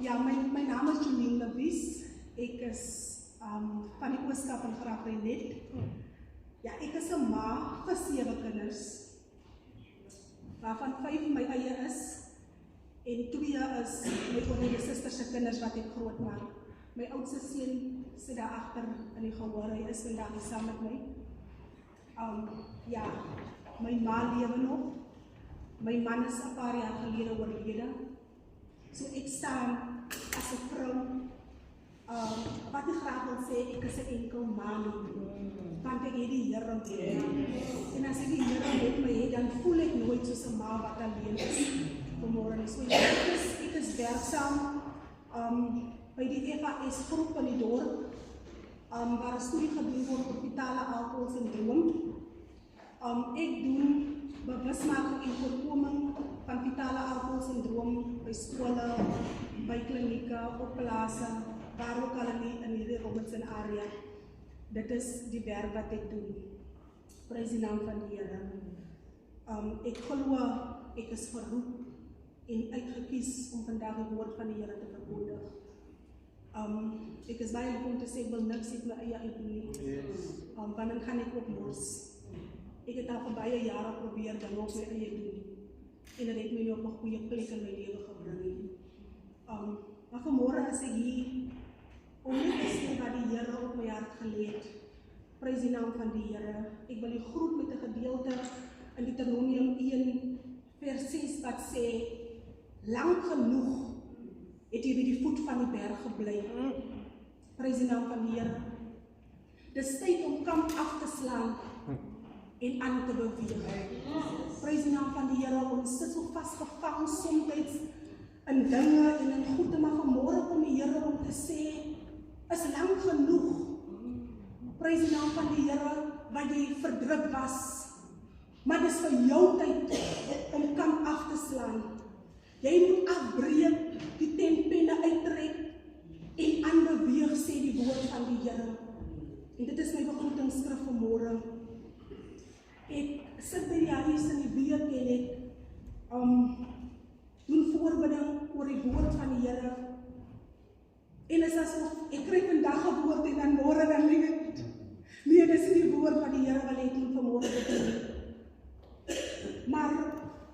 Ja, my naam is Janine Labies. Ek is van die Ooskap in Graafrenet. Ja, ek is 'n ma vir 7 kinders, waarvan 5 my eie is en 2 is my oorlede suster se kinders wat ek grootmaak. My oudste seun sit daar agter in die gehoor, hy is vandag hier saam met my. Ja, my ma lewe nog. My man is 'n paar jaar gelede oorlede. So ek staan as 'n vrou, wat ek graag wil sê, ek is 'n enkel ma nie, want ek het die Here met my. En as ek die Here met my het, dan voel ek nooit soos 'n ma wat alleen is vanmôre. So ek is werksaam by die FAS groep in die dorp, waar 'n studie gedoen word oor fetale alkoholsindroom. Ek doen bewusmaking en voorkoming van fetale alkoholsindroom by skole, by klinieke, op plase, waar ook al in hierdie Robinson area. Dit is die werk wat ek doen. Prys die naam van die Here. Ek glo ek is geroep en uitgekies om vandag die woord van die Here te verkondig. Ek is baie lief om te sê, ek wil niks uit my eie doen nie. Want dan gaan ek ook los. Ek het al vir baie jare probeer dan ook my eie doen. En dit het my op 'n goeie plek in my lewe gebring. Maar vanmôre is ek hier om net te sê wat die Here op my hart gelê het. Prys die naam van die Here. Ek wil u groet met 'n gedeelte in Deuteronomium 1 vers 6 wat sê, lang genoeg het jy by die voet van die berg gebly. Prys die naam van die Here. Dis tyd om kamp af te slaan en aan te beweeg. Prys die naam van die Here. Ons sit so vasgevang soms in dinge en in goede, maar vanmôre kom die Here om te sê, is lang genoeg. Prys die naam van die Here, wat jy verdruk was. Maar dis vir jou tyd om kamp af te slaan. Jy moet afbreek, die tentpenne uittrek en aanbeweeg, sê die woord van die Here. En dit is my begroetingsskrif vanmôre. Ek sit by die huis in die week en ek doen voorbeding oor die woord van die Here. En is asof ek kry vandag 'n woord en dan môre dan dink ek, nee, dis nie die woord wat die Here wil hê ek moet vanmôre doen. Maar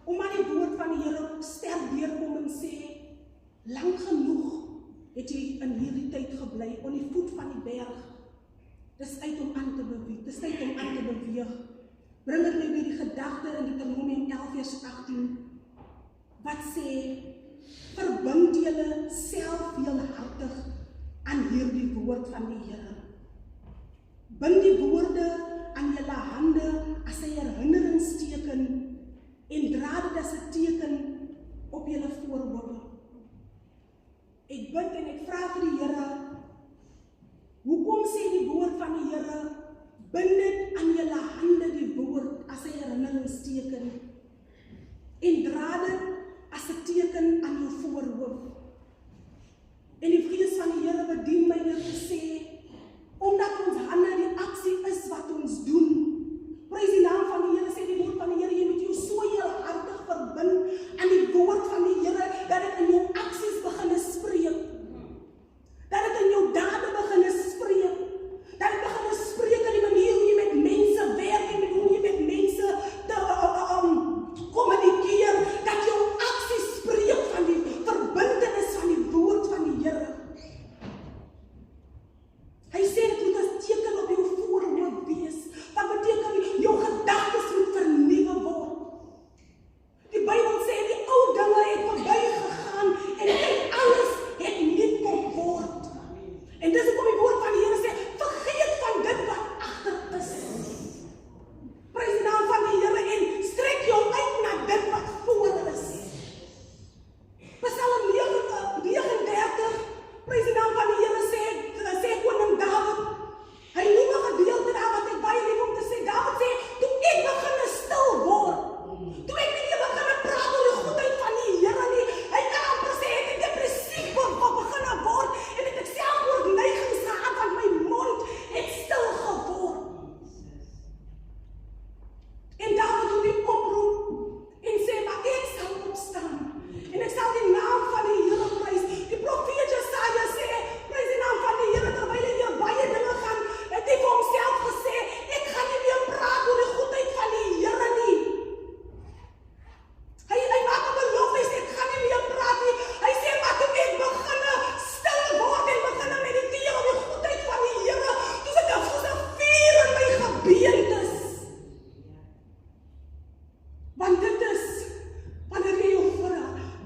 omdat die woord van die Here sterk deurkom en sê, lang genoeg het jy in hierdie tyd gebly, op die voet van die berg. Dis tyd om aan te beweeg. Dis tyd om aan te beweeg. Bring dit my by die gedagte in Deuteronomium 11 vers 18, wat sê, verbind julle self heelhartig aan hierdie woord van die Here. Bind die woorde aan julle hande as 'n herinneringsteken en dra dit as 'n teken op julle voorhoof. Ek bid en ek vra vir die Here, hoekom sê die woord van die Here, bind dit aan julle hande die woord as 'n herinneringsteken en dra dit as 'n teken aan jou voorhoof. En die Gees van die Here bedien my deur te sê, omdat ons hande die aksie is wat ons doen. Prys die naam van die Here, sê die woord van die Here, jy moet jou so heelhartig verbind aan die woord van die Here, dat dit in jou aksies begin spreek. Dat dit in jou dade begin spreek. Dat dit begin spreek in die manier hoe jy met mense werk en hoe jy met mense kommunikeer, dat jou aksies spreek van die verbintenis van die woord van die Here. Hy sê dit moet 'n teken op jou voorhoof wees. Wat beteken jou gedagtes moet vernuwe word. Die Bybel sê die ou dinge het verby gegaan en kyk, alles het nuut kom word. En dis hoekom die woord van die Here sê, vergeet van dit wat agter is. Prys die naam van die Here en strek jou uit na dit wat voor is. Psalm 39, prys die naam van die Here sê koning Dawid, hy noem 'n gedeelte daar wat ek baie lief om te sê. Dawid sê, toe ek begin stil word, toe ek nie meer begin praat oor die goedheid van die Here nie, hy kan amper sê, het ek depressief begin word, en het ek selfmoordneigings gehad, want my mond het stil geword. En Dawid doet die oproep, en sê, maar ek sal opstaan, en ek sal die naam van die Here prys. Die profeet Jesaja sê, prys die naam van die Here, terwyl hy deur baie dinge gaan, het hy vir homself gesê, ek gaan nie meer praat oor die goedheid van die Here nie. Hy maak 'n belofte, hy sê, ek gaan nie meer praat nie. Hy sê, maar toe ek begin stil word en begin mediteer op die goedheid van die Here, toe sit daar soos 'n vuur in my gebeentes. Want dit is, wanneer jy jou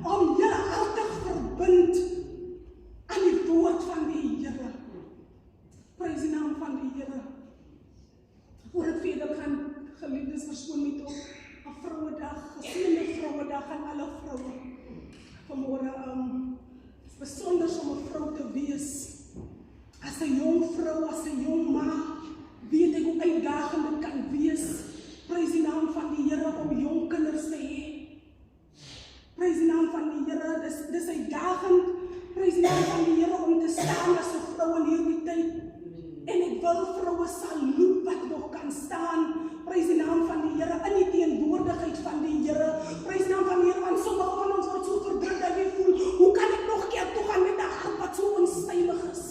om julle hartig verbind aan die woord van die Here. Prys die naam van die Here. Voor ek verder gaan, geliefdes, verskoon my tog, 'n Vrouedag, geseënde Vrouedag aan alle vroue. Vanmôre is besonder om 'n vrou te wees. As 'n jong vrou, as 'n jong ma, weet ek hoe uitdagend dit kan wees. Prys die naam van die Here om jong kinders te hê. Prys die naam van die Here, dis uitdagend. Prys die naam van die Here om te staan as 'n vrou in hierdie tyd. En ek wil vroue saluut wat nog kan staan. Prys die naam van die Here in die teenwoordigheid van die Here. Prys die naam van die Here, want sommige van ons word so verdruk dat jy voel, hoe kan ek nog kerk toe gaan met 'n hart wat so onstuimig is?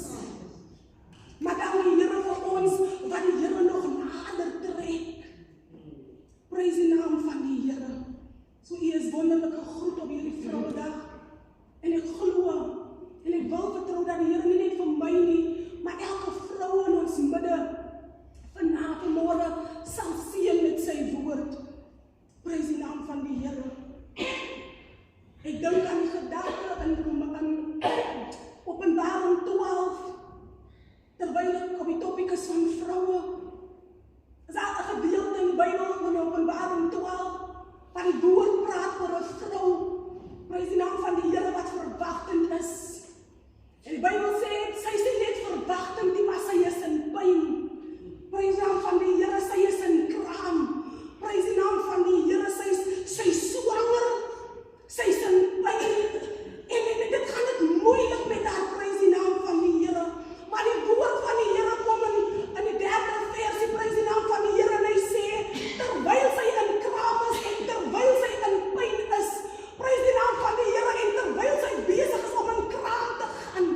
Maar dank die Here vir ons wat die Here nog nader trek. Prys die naam van die Here. So u is wonderlik gegroet op hierdie Vrouedag. En ek glo en ek wil vertrou dat die Here nie net vir my nie, maar elke vrou in ons midde is van vroue. Is daar 'n gedeelte in die Bybel in Openbaring 12 waar die woord praat oor 'n vrou, prys die naam van die Here, wat verwagtend is. En die Bybel sê, sy is nie net verwagtend nie, maar sy is in pyn. Prys die naam van die Here, sy is in kraam. Prys die naam van die Here, sy is swanger. Sy is in pyn. En dit gaan dit moeilik met haar, prys die naam van die Here. Maar die woord van die Here kom in die 3de versie, prys die naam van die Here, en hy sê, terwyl sy in kraam is, en terwyl sy in pyn is, prys die naam van die Here, en terwyl sy besig is om in kraam te gaan,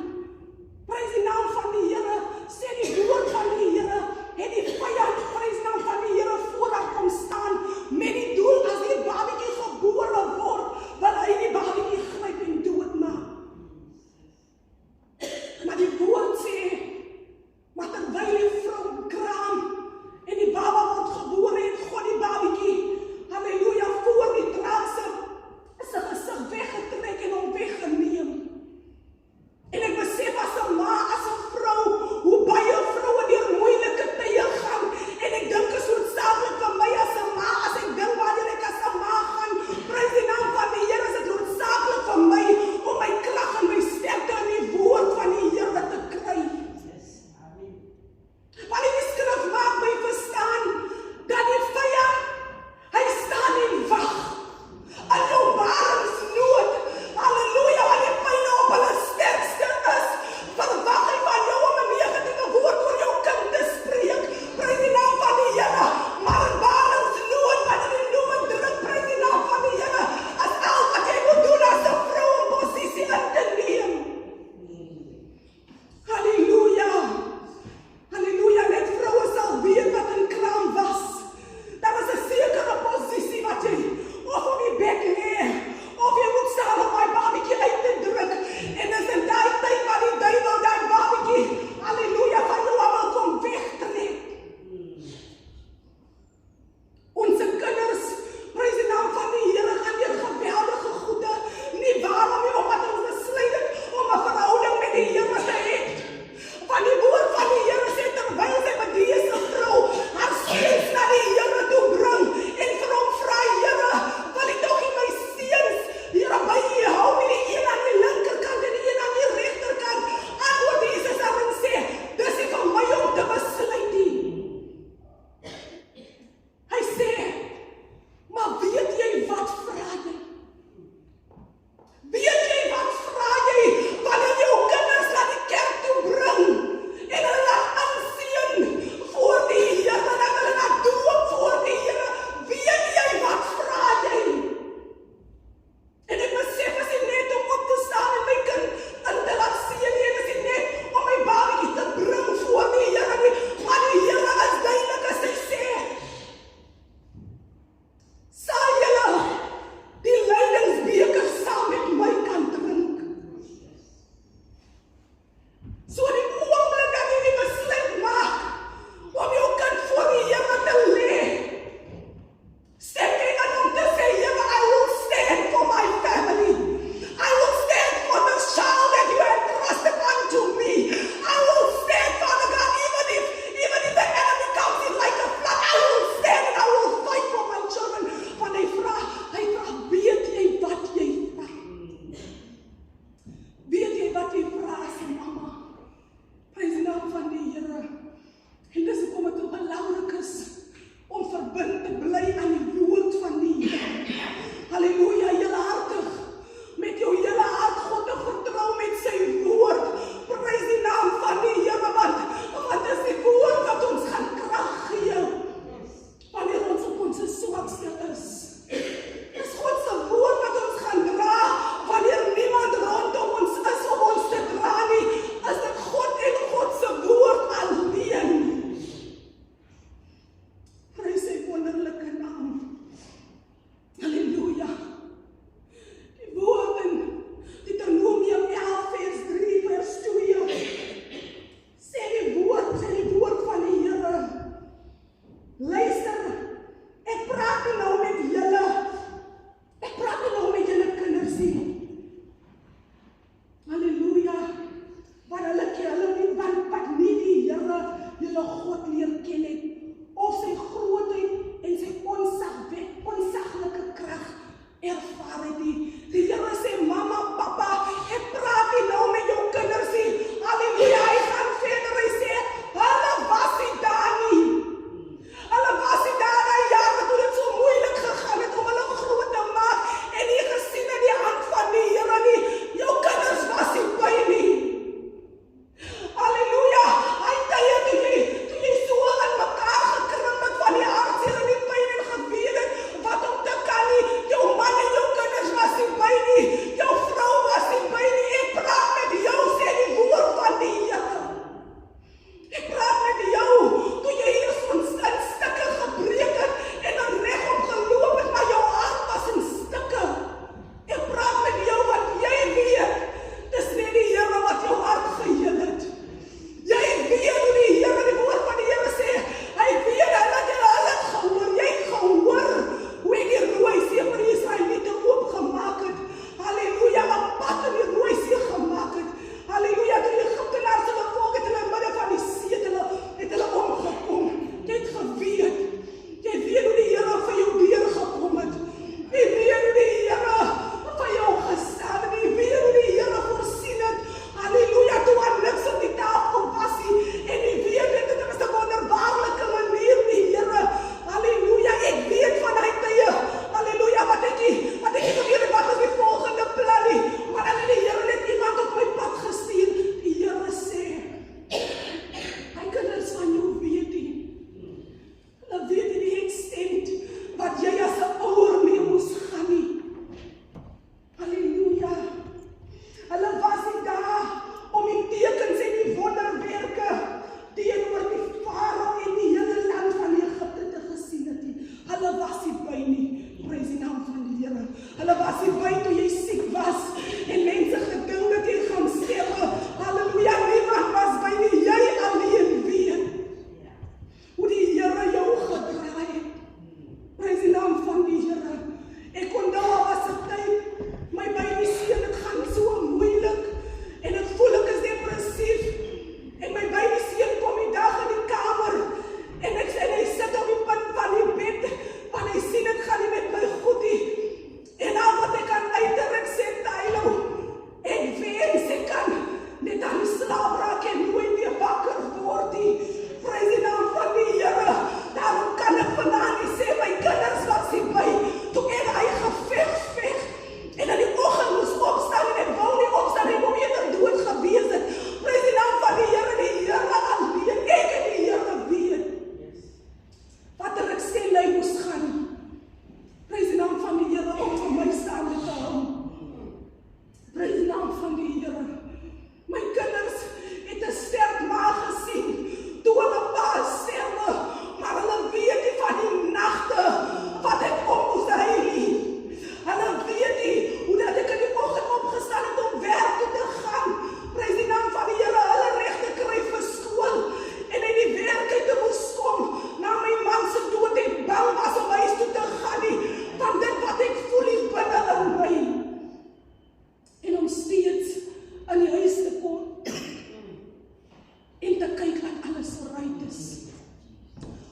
te kyk dat alles reg is.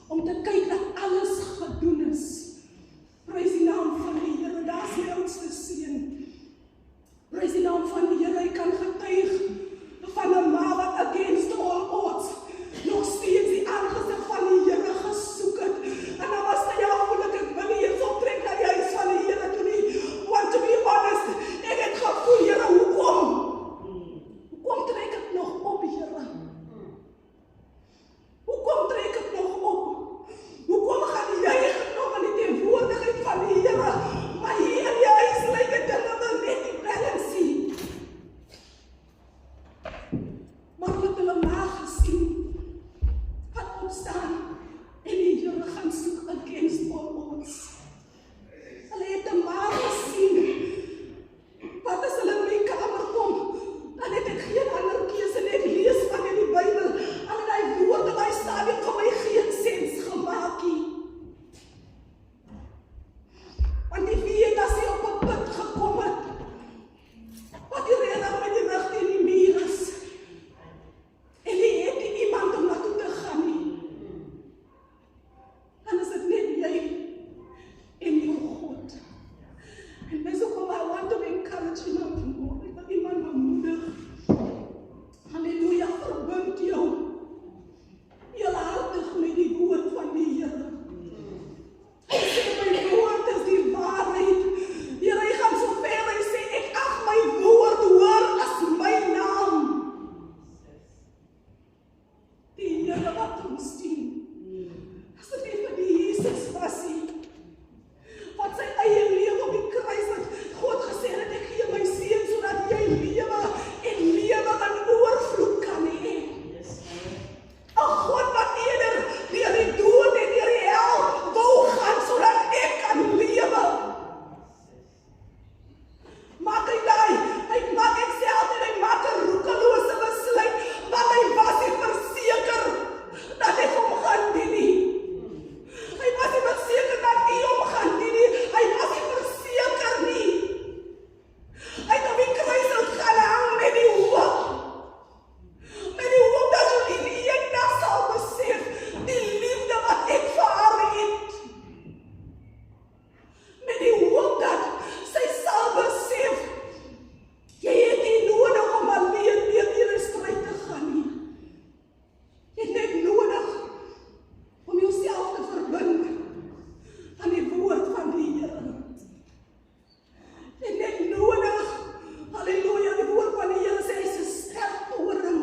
Om te kyk dat alles gedoen is. Prys die naam van die Here, daar's my oudste seun. Prys die naam van die Here, hy kan getuig van 'n ma wat against all odds nog steeds die aangesig van die Here gesoek het. En dan was hy voel ek wil nie eens optrek na die huis van die Here toe nie. Want to be honest, ek het gevoel, Here, hoekom? Hoekom trek ek nog op, Here? Hoekom trek ek nog op? Hoekom gaan jy nog in die teenwoordigheid van die Here? Maar hier in die huis lyk dit dinge wil net nie balance sien. Maar wat hulle maar gesien, wat opstaan en die Here gaan soek against all odds. Hulle het hom maar gesien. Wat as hulle in my kamer kom, dan het ek geen ander keuse net lees van in die Bybel. Al die woorde by stadium van my geen sens gemaak nie. Want die weet as hy op 'n punt gekom het, wat die rede met die rug teen die muur is. En die het nie iemand om naartoe te gaan nie. Dan is dit net jy en jou God. En dis hoekom I want to encourage iemand vanmorgen. Ek wil iemand bemoedig. Halleluja, verbind jou. Heelhartig met die woord van die Here. Hy sê my woord is die waarheid. Here, hy gaan so ver, hy sê ek ag my woord hoor as my naam. Die Here wat ons dien. As dit nie vir die Jesus was nie, wat sy eie lewe op die kruis het, God gesê het, ek gee my seun sodat jy lewe en lewe in oorvloed kan hê. 'n God wat eerder deur die dood en deur die hel wou gaan sodat ek kan lewe. Maak hy maak ek sê altyd, hy maak 'n roekelose besluit, want hy was nie verseker dat ek hom gaan dien nie. Hy was nie verseker dat hy hom gaan dien nie. Hy was nie verseker nie. Hy het op die kruis gaan hang met die hoop. Met die hoop dat jullie die een dag sal besef die liefde wat ek vir haar het. Met die hoop dat sy sal besef jy het nie nodig om alleen deur die stryd te gaan nie. Jy het net nodig om jouself te verbind aan die woord van die Here. Jy het net nodig, halleluja, die woord van die Here sê hy is 'n sterk toring.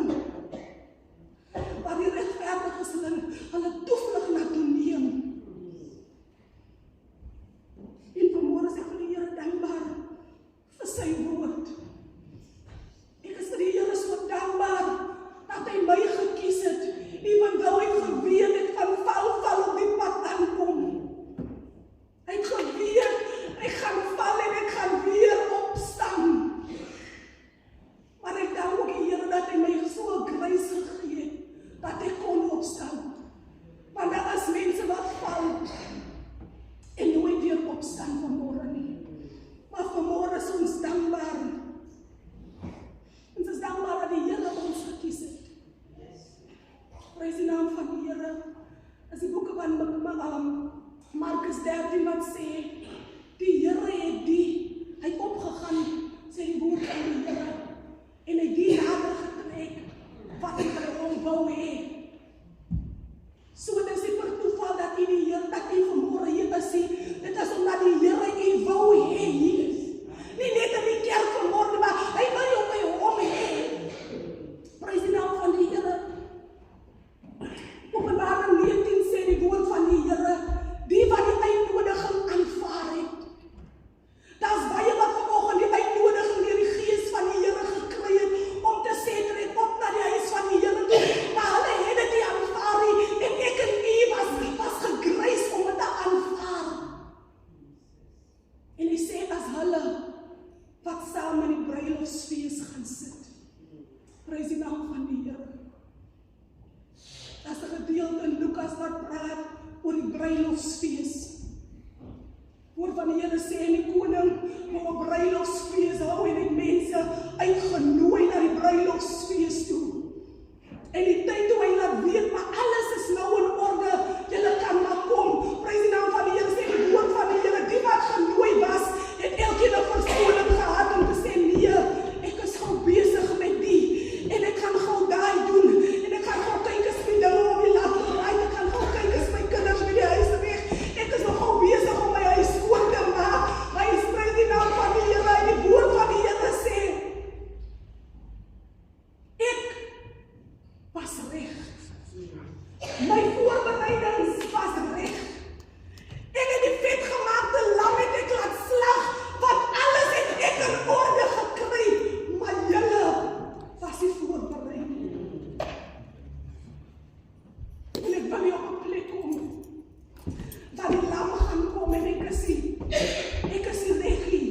Waar die regverdiges hulle toevlug na toe neem. En vanmôre is ek vir die Here dankbaar vir sy woord. Ek is vir die Here so dankbaar dat hy my gekies het, ewen though hy geweet het van val op die pad aankom. Hy het geweet, ek gaan val en ek gaan weer opstaan. Maar ek dank ook die Here dat hy my so 'n grace gegee het, dat ek kon opstaan. Want daar is mense wat val en nooit weer opstaan vanmôre nie. Maar vanmôre is ons dankbaar. Ons is dankbaar dat die Here ons gekies het. Prys die naam van die Here. As die boeke van Markus 13 wat sê, die Here het hy het opgegaan, sê die woord van die Here, en hy die nader getrek, wat hy vir hom wou hê. So dit is nie per toeval dat hy die Here, dat hy vanmôre hier is, dit is omdat die Here hy wou hê hier. Nie net in die kerk vanmôre, maar hy wil jou by hom hê. Prys die naam van die Here. Openbaring 19 sê die woord van die Here, die wat die uitnodiging aanvaar het. Daar's baie wat vanoggend die uitnodiging deur die Gees van die Here gekry het om te sê trek op na die huis van die Here toe, maar hulle het dit nie aanvaar nie en ek en u was gegrace om dit te aanvaar. En hy sê as hulle wat saam in die bruilofsfees gaan sit. Prys die naam van die Here. As 'n gedeelte in Lukas wat praat oor die bruilofsfees. Woord van die Here sê en die koning wou 'n bruilofsfees hou en het mense uitgenooi na die bruilofsfees toe. En die tyd toe hy laat weet, maar alles is nou in orde, julle kan maar kom. Prys die naam van die Here, sê die woord van die Here, die wat genooi was, het elkeen 'n verskoning gehad om te sê, nee, ek is gou besig met die, en ek gaan gou daai doen, en ek gaan gou kyk as my dinge op die lat draai, ek gaan gou kyk as my kinders by die huis weg, ek is nog gou besig om my huis skoon te maak, maar hy prys die naam van die Here, en die woord van die Here sê, ek was reg. My voorbereidings was reg. Ek het die vetgemaakte lam het ek laat slag, want alles het ek in orde gekry, maar julle was nie voorbereid. En ek wil nie op 'n plek kom, dat die lam gaan kom en ek is nie reg nie.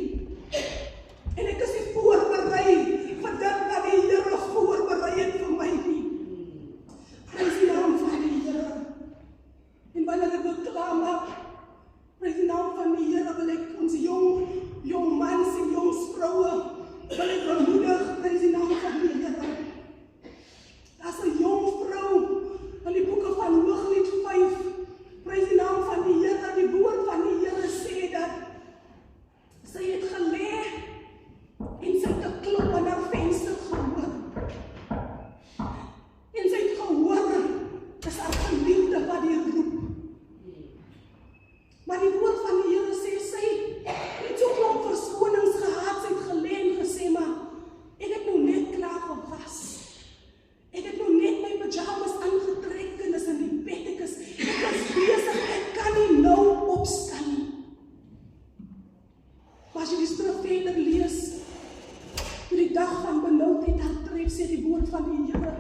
En ek is nie voorbereid vir dit wat die Here voorberei het vir my nie. Prys die naam van die Here. En wanneer ek wil klaarmaak, prys die naam van die Here, wil ek ons jong mans en jong vroue, wil ek bemoedig, prys die naam van die Here. Daar's 'n jong vrou in die boeke van Hooglied 5, prys die naam van die Here, die woord van die Here sê dat sy het gelê en sy het 'n klop aan haar venster gehoor. En sy het gehoor, dis haar geliefde wat die roep. Maar die woord van die Here sê, sy het so klomp verskonings gehad, sy het gelê en gesê, maar ek het nou net klaar gewas. Ek het nou net my pyjamas aangetrek en is in die bed, ek is besig, ek kan nie nou opstaan nie. Maar as jy die skrif verder lees, toe die dag van benoudheid haar tref, sê die woord van die Here,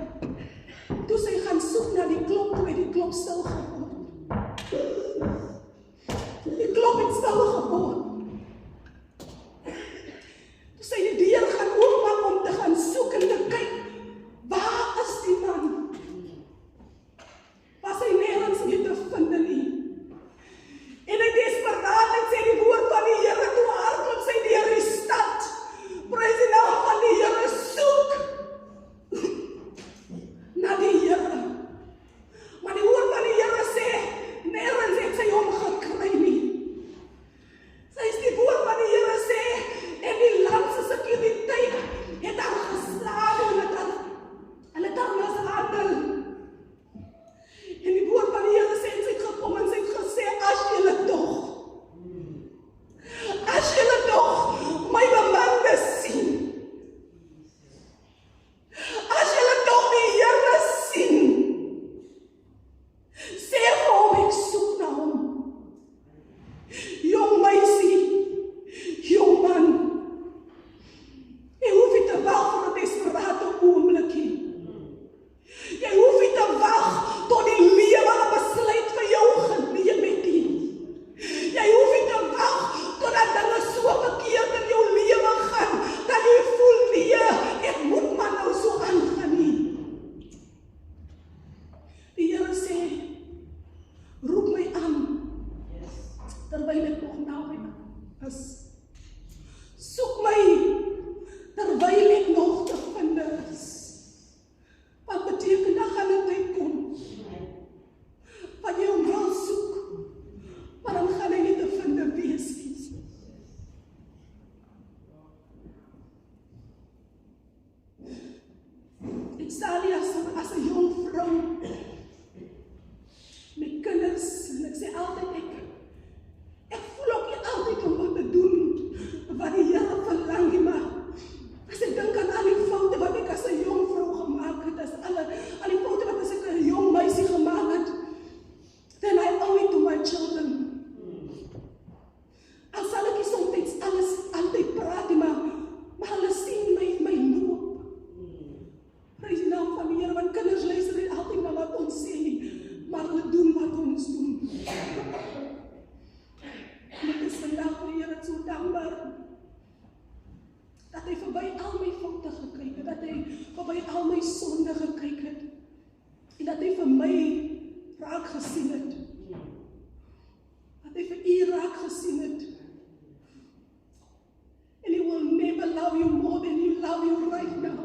toe sy gaan soek na die klop, toe het die klop stil geword. Die klop het stil geword. Toe sy die deur gaan oopmaak om te gaan soek en te kyk, waar is die man? Was hy nergens meer te vind nie. En hy desperaatlik sê die woord van die Here, toe hardloop sy deur die stad. Prys die naam van die Here, soek na die Here. Maar die woord van die Here sê, nergens het sy hom gekry nie. Sy is die woord van die Here sê, en die landse sekuriteit het haar geslaan en het haar mishandel. En die woord van die Here sê, en sy het gekom en sy het gesê, as julle toch my beminde sien, as julle toch die Here sien, sê vir hom, ek soek na hom. Jong meisie, jong man, jy hoef nie te wag vir 'n desperate oomblikie. Jy hoef nie te wag tot die lewe 'n besluit vir jou geneem het nie. Jy hoef nie te wag totdat dinge so verkeerd in jou lewe gaan, dat jy voel, nee, ek moet maar nou so aangaan nie. Die Here sê, roep my aan, terwyl ek nog naby is. Soek my, terwyl ek nog te vind is. Wat beteken, dan gaan 'n tyd kom, wat jy hom wil soek, maar dan gaan hy nie te vind wees nie. Ek sal nie as 'n jong vrou, met kinders, en ek sê altyd, ek voel ook nie altyd om wat te doen, wat die Here verlang nie, maar as ek dink aan al die foute wat ek as 'n jong vrou gemaak het, as al die foute wat as ek 'n jong meisie gemaak het, then I owe it to my children. Al sal ek nie soms alles altyd praat, maar hulle sien my loop. Prys die naam van die Here, want kinders luister nie altyd na wat ons sê nie, maar hulle doen wat ons doen. En ek is vandag vir die Here so dankbaar, dat hy verby al my foute gekyk het, dat hy verby al my sonde gekyk het, en dat hy vir my raak gesien het, dat hy vir u raak gesien het, and he will never love you more than you love you right now.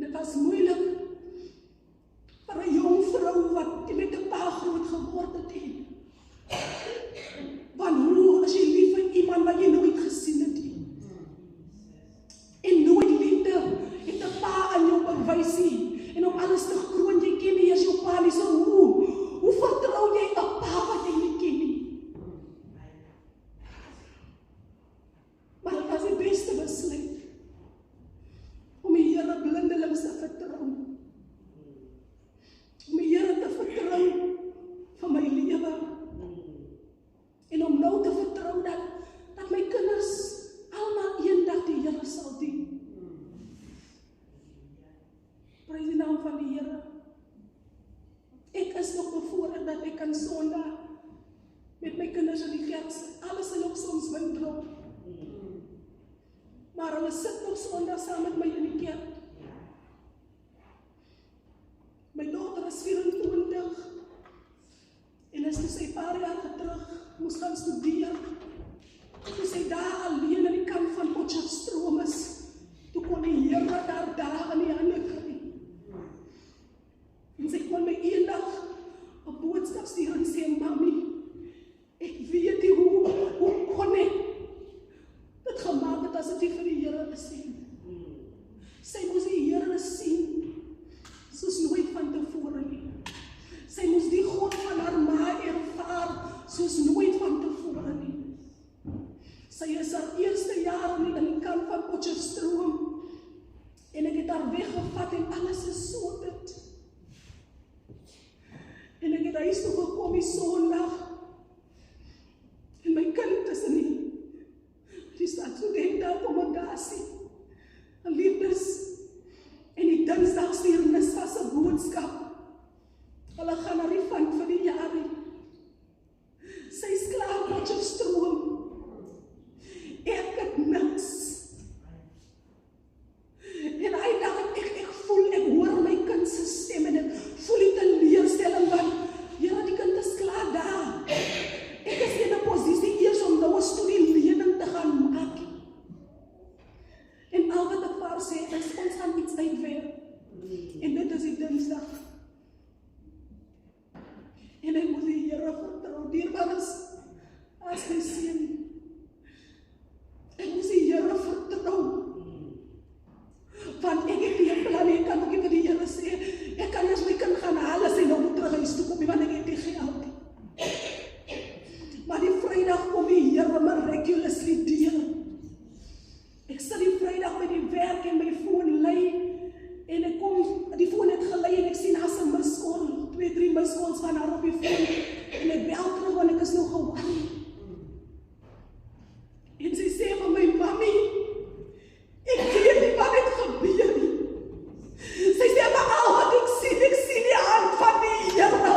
dit was moeilik vir 'n jong vrou wat met 'n pa groot geword het. Want hoe as jy lief vir iemand wat jy nooit gesien het nie? En nooit liefde het 'n pa aan jou bewys nie. En om alles te kroon, jy ken nie eers jou pa nie, so hoe vertrou jy 'n pa wat jy nie ken nie? Maar dit was die beste besluit om die Here blindelings te vertrou. Om die Here te vertrou vir my lewe. En om nou te vertrou dat my kinders almal eendag die Here sal dien. Prys die naam van die Here. Ek is nog bevoorreg dat ek kan Sondag met my kinders in die kerk sit. Alles sal op soms windrop. Maar hulle sit nog Sondag saam met my in die kerk. My dogter is 24 en is toe sy paar jaar terug moes gaan studeer. Toe sy daar alleen aan die kant van Potchefstroom is, toe kon die Here daar in die hande kry. En sy kon my eendag 'n boodskap stuur en sê, Mami, ek weet nie hoe kon ek dit gemaak het as dit vir die Here is nie. Sy moes die Here sien, soos nooit van tevore nie. Sy moes die God van haar ma ervaar, soos nooit van tevore nie. Sy is haar eerste jaar in die kant van Potchefstroom en ek het haar weggevat en alles is so dit. En ek het huis toe gekom die Sondag en my kind is in die studente akkommodasie. En liefdes en die Dinsdag stuur NISA se boodskap. Hulle gaan na die fund vir die jaar nie. Sy is klaar op Potchefstroom. Ek het niks. En hy dacht, ek voel, ek hoor my kind se stem en ek voel die teleurstelling van, Here, die kind is klaar daar. Ek is in 'n posisie eers om nou 'n studielening te gaan maak. En al wat ek vir haar sê is, ons gaan iets uitwerk. En dit is die Dinsdag. En ek moet die Here vertrou, dierbaar is as my seun. Ek moet die Here vertrou. Want ek het die plan, ek kan ook nie vir die Here sê, ek kan as my kind gaan haal as hy nou moet terug huis toe kom, want ek het die geld. Maar die Vrydag kom die Here miraculously deur. Ek sit die Vrydag by die werk en my foon lei, en ek kom, die foon het gelei en ek sien as 'n miskol, 2-3 miskols van haar op die foon, en ek bel terug want ek is nog gewaan. En sy sê vir my, Mami, ek weet nie wat het gebeur nie. Sy sê, maar al wat ek sien die hand van die Here.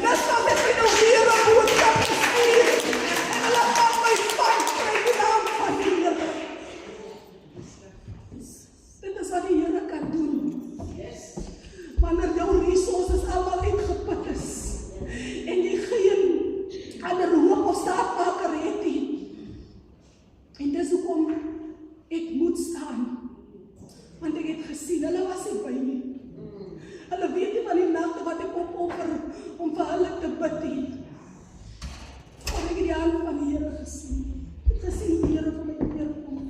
Net sal ek my nou weer 'n boodskap gestuur. En hulle gaan my vang kry die naam van die Here. Dit is wat die Here kan doen. Wanneer jou resources almal uitgeput is, en jy geen ander hoop of staatmaker het nie. En dis hoekom ek moet staan. Want ek het gesien, hulle was nie by nie. Hulle weet nie van die nagte wat ek opoffer om vir hulle te bid nie. Maar ek het die hand van die Here gesien. Ek het gesien hoe die Here vir my deurkom.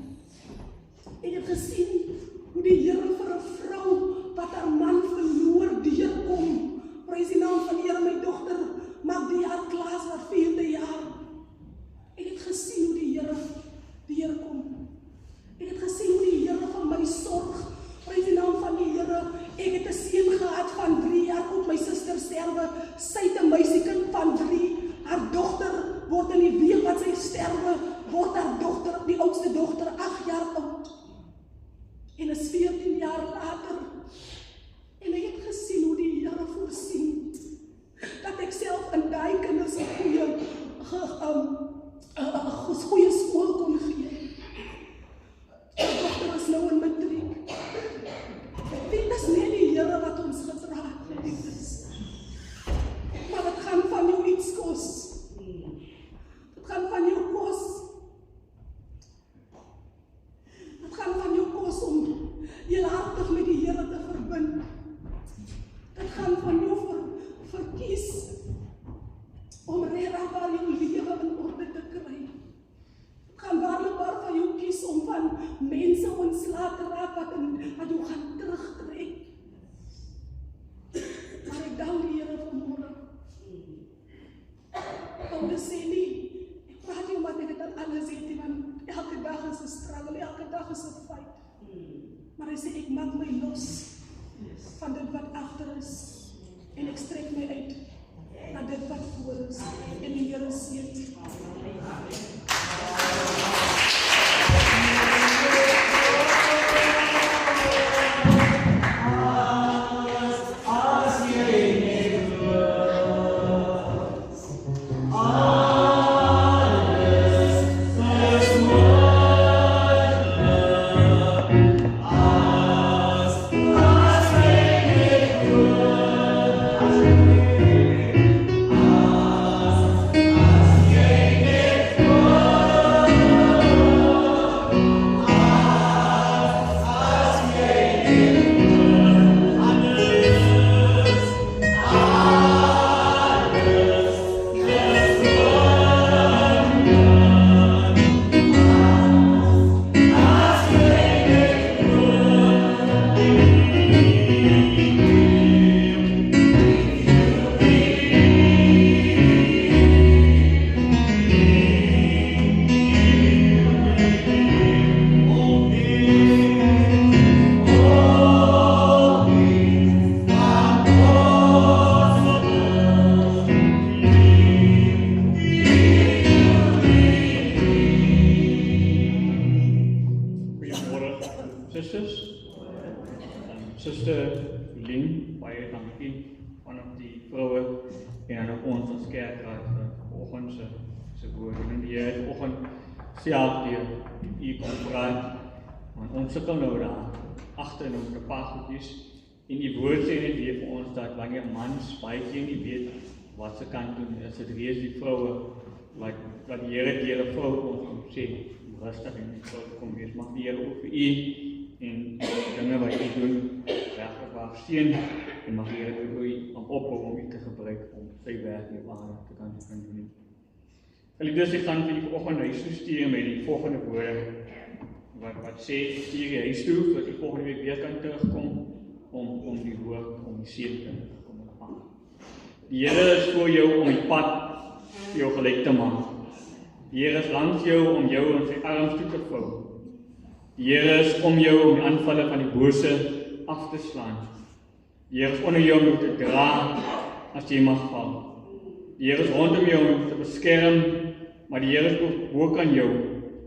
Ek het gesien hoe die Here vir 'n vrou wat haar man verloor deurkom. Prys die naam van die Here, my dogter maak die jaar klaar vir 4de jaar. Ek het gesien hoe die Here deurkom. Ek het gesien hoe die Here van my sorg. Prys die naam van die Here. Ek het 'n seun gehad van 3 jaar oud, my suster sterwe. Sy het 'n meisiekind van 3. Haar dogter word in die week wat sy sterwe, word haar dogter, die oudste dogter, 8 jaar oud. En is 14 jaar later. En ek het gesien hoe die Here voorsien. Dat ek self in daai kinders 'n goeie skool kon gee. Die dogter is nou in matriek. Dit is nie die Here wat ons gedra het. Maar het gaan van jou iets kos. Het gaan van jou kos. Het gaan van jou kos om heel hartig met die Here my los van dit wat agter is en ek strek my uit na dit wat voor is en die Here seën. Self deur u kom praat, want ons sukkel nou daar agter in ons kapasiteits en die woord sê net weer vir ons dat wanneer mans baie keer nie weet wat se kant doen, is dit reeds die vroue wat die Here deur 'n vrou ons kom sê, rustig en vrou kom wees, mag die Here ook vir u en dinge wat u doen regtig waar seën en mag die Here vir u ophou om u te gebruik om sy werk hier op aarde te kan doen. Geliefdes, ek gaan vir die vanoggend huis toe stuur met die volgende woorde wat sê, stuur jy huis toe, sodat die volgende week weer kan terugkom om die woord, om die seën te kom ontvang. Die Here is voor jou om die pad vir jou gelyk te maak. Die Here is langs jou om jou in sy arms toe te vou. Die Here is om jou om die aanvalle van die bose af te slaan. Die Here is onder jou om jou te dra as jy mag val. Die Here is rondom jou om te beskerm, maar die Here is ook bo kan jou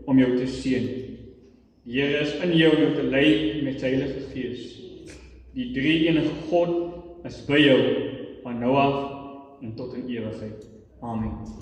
om jou te seën. Die Here is in jou om jou te lei met sy Heilige Gees. Die drie-enige God is by jou van nou af en tot in ewigheid. Amen.